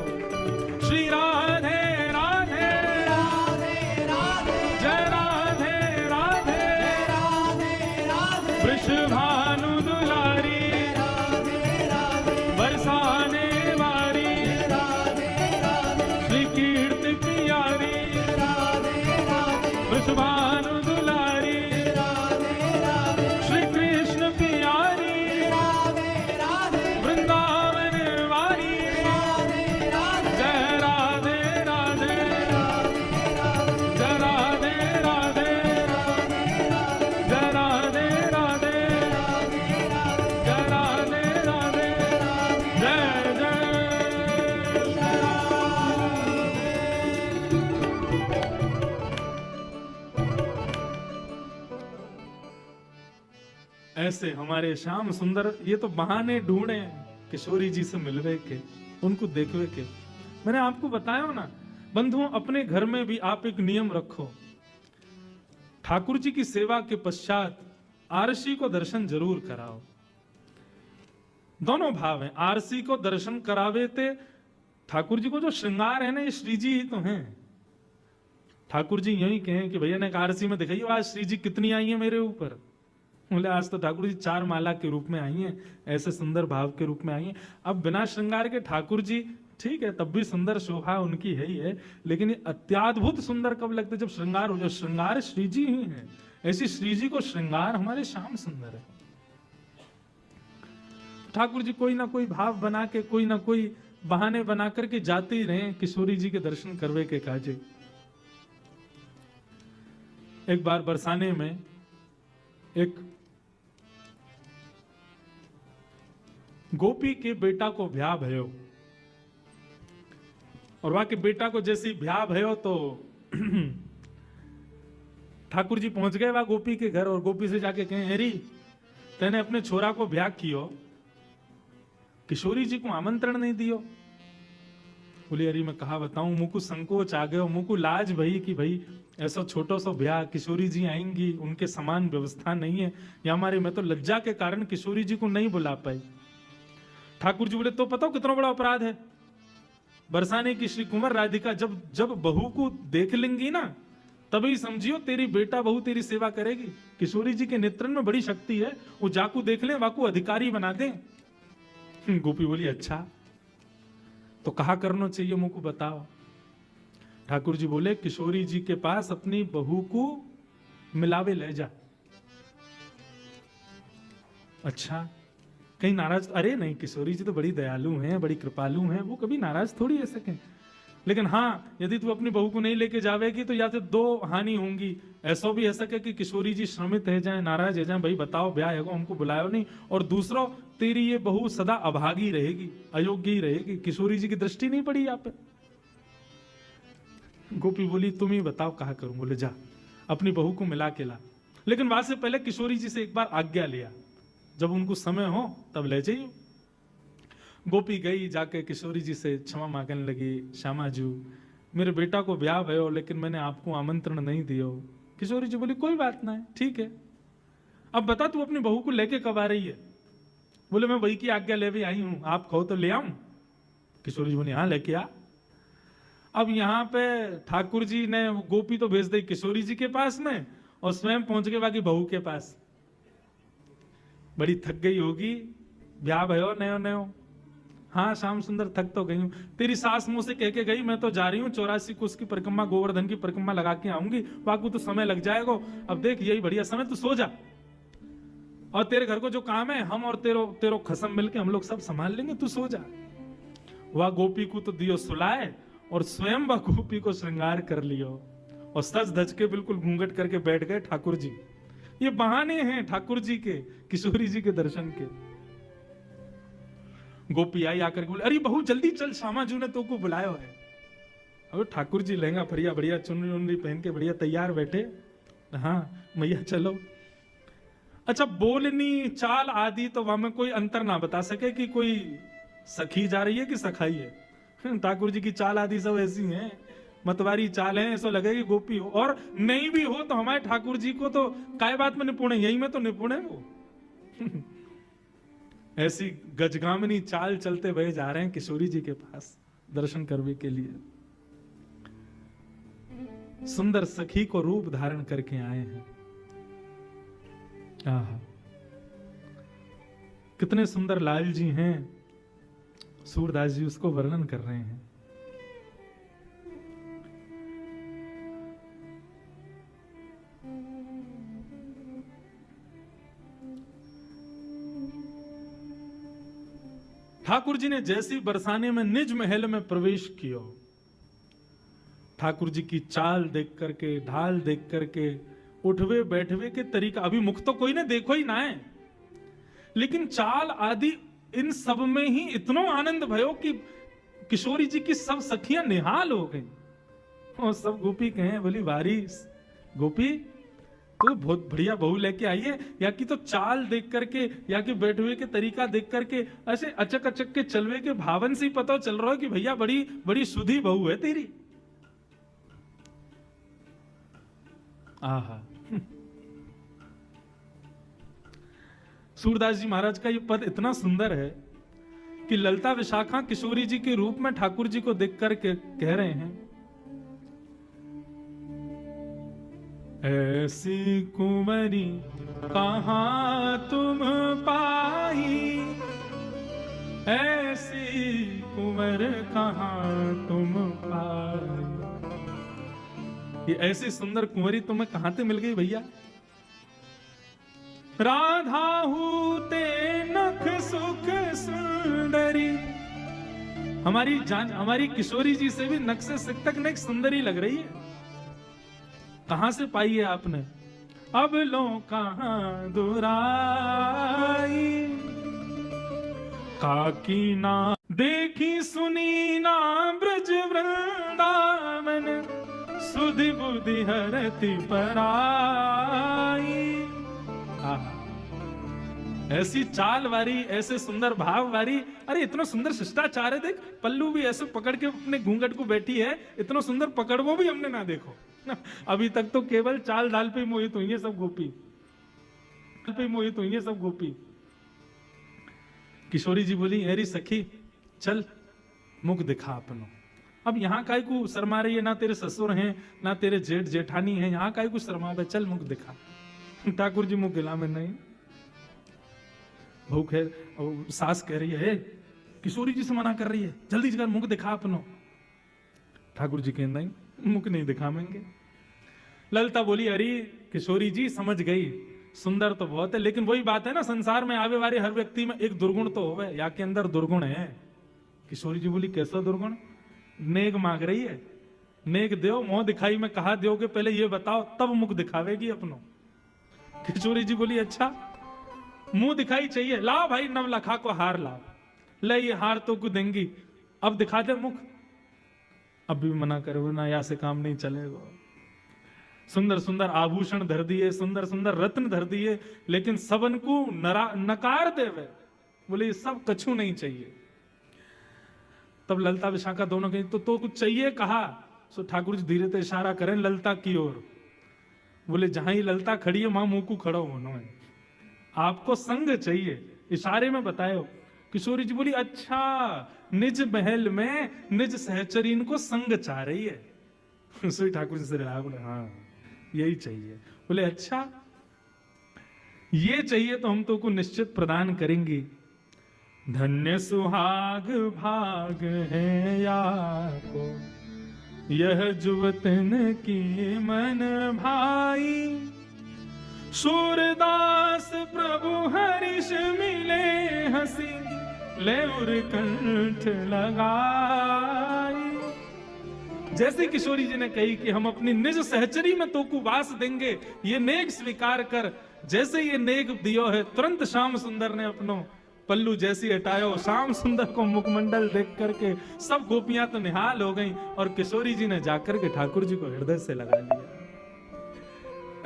श्री राधे राधे राधे राधे जय राधे राधे राधे राधे वृषभानु दुलारी राधे राधे बरसाने वारी राधे राधे श्री कीर्ति प्यारी राधे राधे वृषभानु दुलारी राधे राधे श्री कृष्ण प्यारी राधे राधे वृंदावन वारी राधे राधे जय राधे राधे जय राधे राधे जय राधे राधे जय राधे राधे जय जय ऐसे हमारे श्याम सुंदर ये तो बहाने ढूंढे किशोरी जी से मिलवे के, उनको देखवे के। मैंने आपको बताया ना बंधुओं, अपने घर में भी आप एक नियम रखो, ठाकुर जी की सेवा के पश्चात आरसी को दर्शन जरूर कराओ। दोनों भाव हैं, आरसी को दर्शन करावे थे, ठाकुर जी को जो श्रृंगार है ना ये श्री जी ही तो हैं। ठाकुर जी यही कहें कि भैया ने आरसी में दिखाइए आज श्री जी कितनी आई है मेरे ऊपर। बोले आज तो ठाकुर जी 4 माला के रूप में आई हैं, ऐसे सुंदर भाव के रूप में आई हैं। अब बिना श्रृंगार के ठाकुर जी ठीक है, तब भी सुंदर शोभा उनकी है ही है, लेकिन ये अत्याद्भुत सुंदर कब लगता है जब श्रृंगार हो जाए। श्रृंगार श्री जी ही है, ऐसी श्री जी को श्रृंगार हमारे श्याम सुंदर है। ठाकुर जी कोई ना कोई भाव बना के, कोई ना कोई बहाने बना करके जाते ही रहे किशोरी जी के दर्शन करवे के काजे। एक बार बरसाने में एक गोपी के बेटा को ब्याह भयो, और वहां के बेटा को जैसे ही ब्याह भयो तो ठाकुर जी पहुंच गए वहां गोपी के घर, और गोपी से जाके कहे अरे तेने अपने छोरा को ब्याह कियो, किशोरी जी को आमंत्रण नहीं दियो। बोले अरे मैं कहा बताऊं, मुझको संकोच आ गयो, मुझको लाज भई कि भाई ऐसा छोटो सो ब्याह, किशोरी जी आएंगी, उनके समान व्यवस्था नहीं है या हमारी, मैं तो लज्जा के कारण किशोरी जी को नहीं बुला पाई। ठाकुर जी बोले तो पता कितना बड़ा अपराध है, बरसाने की श्री कुंवर राधिका जब जब बहू को देख लेंगी ना तभी समझियो तेरी बेटा बहू तेरी सेवा करेगी। किशोरी जी के नेत्रन में बड़ी शक्ति है, वो जाकू देख ले वाकू अधिकारी बना दे। गोपी बोली अच्छा तो कहा करना चाहिए मुझको बताओ। ठाकुर जी बोले किशोरी जी के पास अपनी बहू को मिलावे ले जा। अच्छा कहीं नाराज? अरे नहीं, किशोरी जी तो बड़ी दयालु हैं, बड़ी कृपालु हैं, वो कभी नाराज थोड़ी है सके। लेकिन हाँ यदि तू अपनी बहू को नहीं लेके जावेगी तो या तो 2 हानि होंगी, ऐसा भी है सके कि किशोरी जी श्रमित है जाए, नाराज है जाए, भाई बताओ ब्याह है हमको बुलायो नहीं, और दूसरा तेरी ये बहू सदा अभागी रहेगी, अयोग्य ही रहेगी, किशोरी जी की दृष्टि नहीं पड़ी यहाँ पे। गोपी बोली तुम ही बताओ कहा करूं। बोले जा अपनी बहू को मिला के ला, लेकिन वहां से पहले किशोरी जी से एक बार आज्ञा लिया, जब उनको समय हो तब ले जाइयो। गोपी गई, जाके किशोरी जी से क्षमा मांगने लगी, श्यामा जी मेरे बेटा को ब्याह भयो लेकिन मैंने आपको आमंत्रण नहीं दियो। किशोरी जी बोली कोई बात नहीं, ठीक है, अब बता तू अपनी बहू को लेके कब आ रही है? बोले मैं वही की आज्ञा ले भी आई हूं, आप कहो तो ले आऊं। किशोरी जी बोली हाँ लेके आ। अब यहाँ पे ठाकुर जी ने गोपी तो भेज दी किशोरी जी के पास में, और स्वयं पहुंच गए बाकी बहू के पास। बड़ी थक गई होगी, ब्याह भयो नयो नयो। हाँ श्याम सुंदर थक तो गई हूं, तेरी सास मुंह से कह के गई मैं तो जा रही हूँ 84 कोस की परिक्रमा, गोवर्धन की परिक्रमा लगा के आऊंगी, बाकी तो समय लग जाएगा। अब देख यही बढ़िया समय, तू सो जा, और तेरे घर को जो काम है हम और तेरो खसम मिलके हम लोग सब संभाल लेंगे, तू सो जा। वह गोपी को तो दियो सुलाए, और स्वयं वह गोपी को श्रृंगार कर लियो, और सज धज के बिल्कुल घूंघट करके बैठ गए ठाकुर जी। ये बहाने हैं ठाकुर जी के, किशोरी जी के दर्शन के। गोपी आई आकर के बोले अरे बहू जल्दी चल, श्यामा जी ने तो को बुलाया है। अब ठाकुर जी लहंगा फरिया बढ़िया चुनरी उनरी पहन के बढ़िया तैयार बैठे। हाँ मैया चलो। अच्छा बोलनी चाल आदि तो वहां में कोई अंतर ना बता सके कि कोई सखी जा रही है कि सखाई है। ठाकुर जी की चाल आदि सब ऐसी हैं, मतवारी चाल है, ऐसा लगेगी गोपी हो, और नहीं भी हो तो हमारे ठाकुर जी को तो काय बात में निपुण है, यही में तो निपुण है वो। ऐसी गजगामिनी चाल चलते हुए जा रहे हैं किशोरी जी के पास दर्शन करने के लिए। सुंदर सखी को रूप धारण करके आए हैं। आहा, कितने सुंदर लाल जी हैं। सूरदास जी उसको वर्णन कर रहे हैं। ठाकुर जी ने जैसी बरसाने में निज महल में प्रवेश किया, ठाकुर जी की चाल देख करके, ढाल देख करके, उठवे बैठवे के तरीका, अभी मुख तो कोई ने देखो ही ना है, लेकिन चाल आदि इन सब में ही इतना आनंद भयो कि किशोरी जी की सब सखियां निहाल हो गई। और सब गोपी कहें, बोली वारी गोपी तो बहुत बढ़िया बहू लेके आई है, या कि तो चाल देख करके, या कि बैठे हुए के तरीका देख करके, ऐसे अचक अचक के चलवे के भावन से ही पता चल रहा है कि भैया बड़ी बड़ी सुधी बहू है तेरी। आहा, सूरदास जी महाराज का ये पद इतना सुंदर है कि ललता विशाखा किशोरी जी के रूप में ठाकुर जी को देख करके कह रहे हैं, ऐसी कुंवरी कहां तुम पाई, ऐसी कुंवर कहां तुम पाई। ये ऐसी सुंदर कुंवरी तुम्हें कहां से मिल गई भैया? राधा हूते नख सुख सुंदरी, हमारी किशोरी जी से भी नख से सिक तक नख सुंदरी लग रही है। कहां से पाई है आपने? अब लो कहां दुराई, काकी ना देखी सुनी ना ब्रज वृंदावन, सुधि बुद्धि हरति पराई। ऐसी चाल वारी, ऐसे सुंदर भाव वारी, अरे इतना सुंदर शिष्टाचार है। देख पल्लू भी ऐसे पकड़ के अपने घूंघट को बैठी है, इतना सुंदर पकड़ वो भी हमने ना देखो। अभी तक तो केवल चाल डाल पे मोहित हुई है सब गोपी, पे मोहित हुई है सब गोपी। किशोरी जी बोली, अरे सखी चल मुख दिखा अपनो। अब यहाँ काय को शर्मा रही है, ना तेरे ससुर हैं ना तेरे जेठ जेठानी है, यहाँ काय को शर्मा है, चल मुख दिखा। ठाकुर जी मुख गिला में नहीं, भूख है, और सास कह रही है किशोरी जी से मना कर रही है, जल्दी से मुख दिखा अपनो। ठाकुर जी कहते हैं मुख नहीं दिखावेंगे। ललता बोली, अरे किशोरी जी समझ गई, सुंदर तो बहुत है, लेकिन वही बात है ना, संसार में आवे वाले हर व्यक्ति में एक दुर्गुण तो होवे, या के अंदर दुर्गुण है। किशोरी जी बोली, कैसा दुर्गुण? नेक मांग रही है, नेक दो, मुंह दिखाई में कहा दोगे, पहले ये बताओ तब मुख दिखावेगी अपनो। किशोरी जी बोली, अच्छा मुंह दिखाई चाहिए, ला भाई नवलखा को हार ला, ले ये हार तो को देंगी, अब दिखा दे मुख। अब भी मना करो ना, या से काम नहीं चलेगा। सुंदर सुंदर आभूषण धर दिए, सुंदर सुंदर रत्न धर दिए, लेकिन सबन को नकार देवे, बोले सब कछु नहीं चाहिए। तब ललता विशाखा दोनों कहीं तो कुछ चाहिए कहा। सो ठाकुर जी धीरे से इशारा करें ललता की ओर, बोले जहां ही ललता खड़ी है वहां मुंह को खड़ो होना है, आपको संग चाहिए, इशारे में बताए। किशोरी जी बोली, अच्छा निज महल में निज सहचरीन को संग चाह रही है। सो ठाकुर जी से रहा, बोले हाँ यही चाहिए। बोले अच्छा ये चाहिए तो हम तो को निश्चित प्रदान करेंगे। धन्य सुहाग भाग है या को, यह जुवतन की मन भाई, सूरदास प्रभु हरिष मिले हंसी, ले उर कंठ लगाई। जैसे किशोरी जी ने कही कि हम अपनी निज सहचरी में तो को वास देंगे, ये नेक स्वीकार कर। जैसे ये नेक दियो है, तुरंत श्याम सुंदर ने अपनो पल्लू जैसी हटायो। श्याम सुंदर को मुखमंडल देख करके सब गोपियां तो निहाल हो गईं, और किशोरी जी ने जाकर के ठाकुर जी को हृदय से लगा लिया।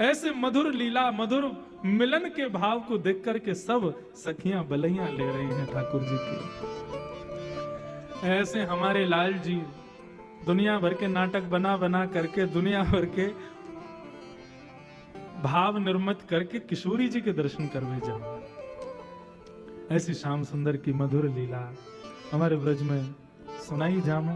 ऐसे मधुर लीला, मधुर मिलन के भाव को देख करके सब सखियां बलैया ले रही हैं ठाकुर जी की। ऐसे हमारे लाल जी दुनिया भर के नाटक बना बना करके, दुनिया भर के भाव निर्मित करके किशोरी जी के दर्शन करवे जाओ। ऐसी श्याम सुंदर की मधुर लीला हमारे ब्रज में सुनाई जामे।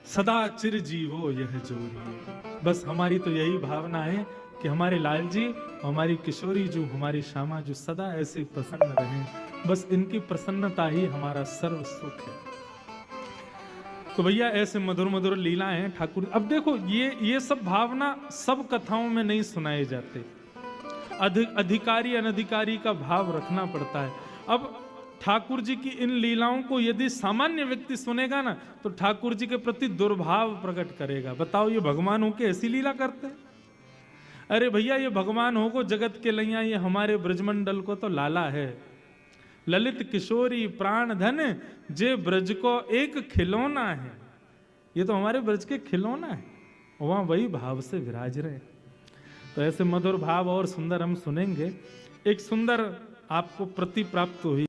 सदा चिर जीवो यह जोरी। बस हमारी तो यही भावना है कि हमारे लाल जी, हमारी किशोरी जो, हमारी श्यामा जो सदा ऐसे प्रसन्न रहें। बस इनकी प्रसन्नता ही हमारा सर्व सुख है। तो भैया ऐसे मधुर मधुर लीला हैं ठाकुर। अब देखो ये सब भावना सब कथाओं में नहीं सुनाए जाते। अधिकारी अनधिकारी का भाव रखना पड़ता है। अब ठाकुर जी की इन लीलाओं को यदि सामान्य व्यक्ति सुनेगा ना, तो ठाकुर जी के प्रति दुर्भाव प्रकट करेगा। बताओ, ये भगवान होके ऐसी लीला करते हैं? अरे भैया, ये भगवान हो को जगत के लैया, ये हमारे ब्रजमंडल को तो लाला है। ललित किशोरी प्राण धन जे ब्रज को एक खिलौना है। ये तो हमारे ब्रज के खिलौना है, वहां वही भाव से विराज रहे। तो ऐसे मधुर भाव और सुंदर हम सुनेंगे। एक सुंदर आपको प्रति प्राप्त हुई।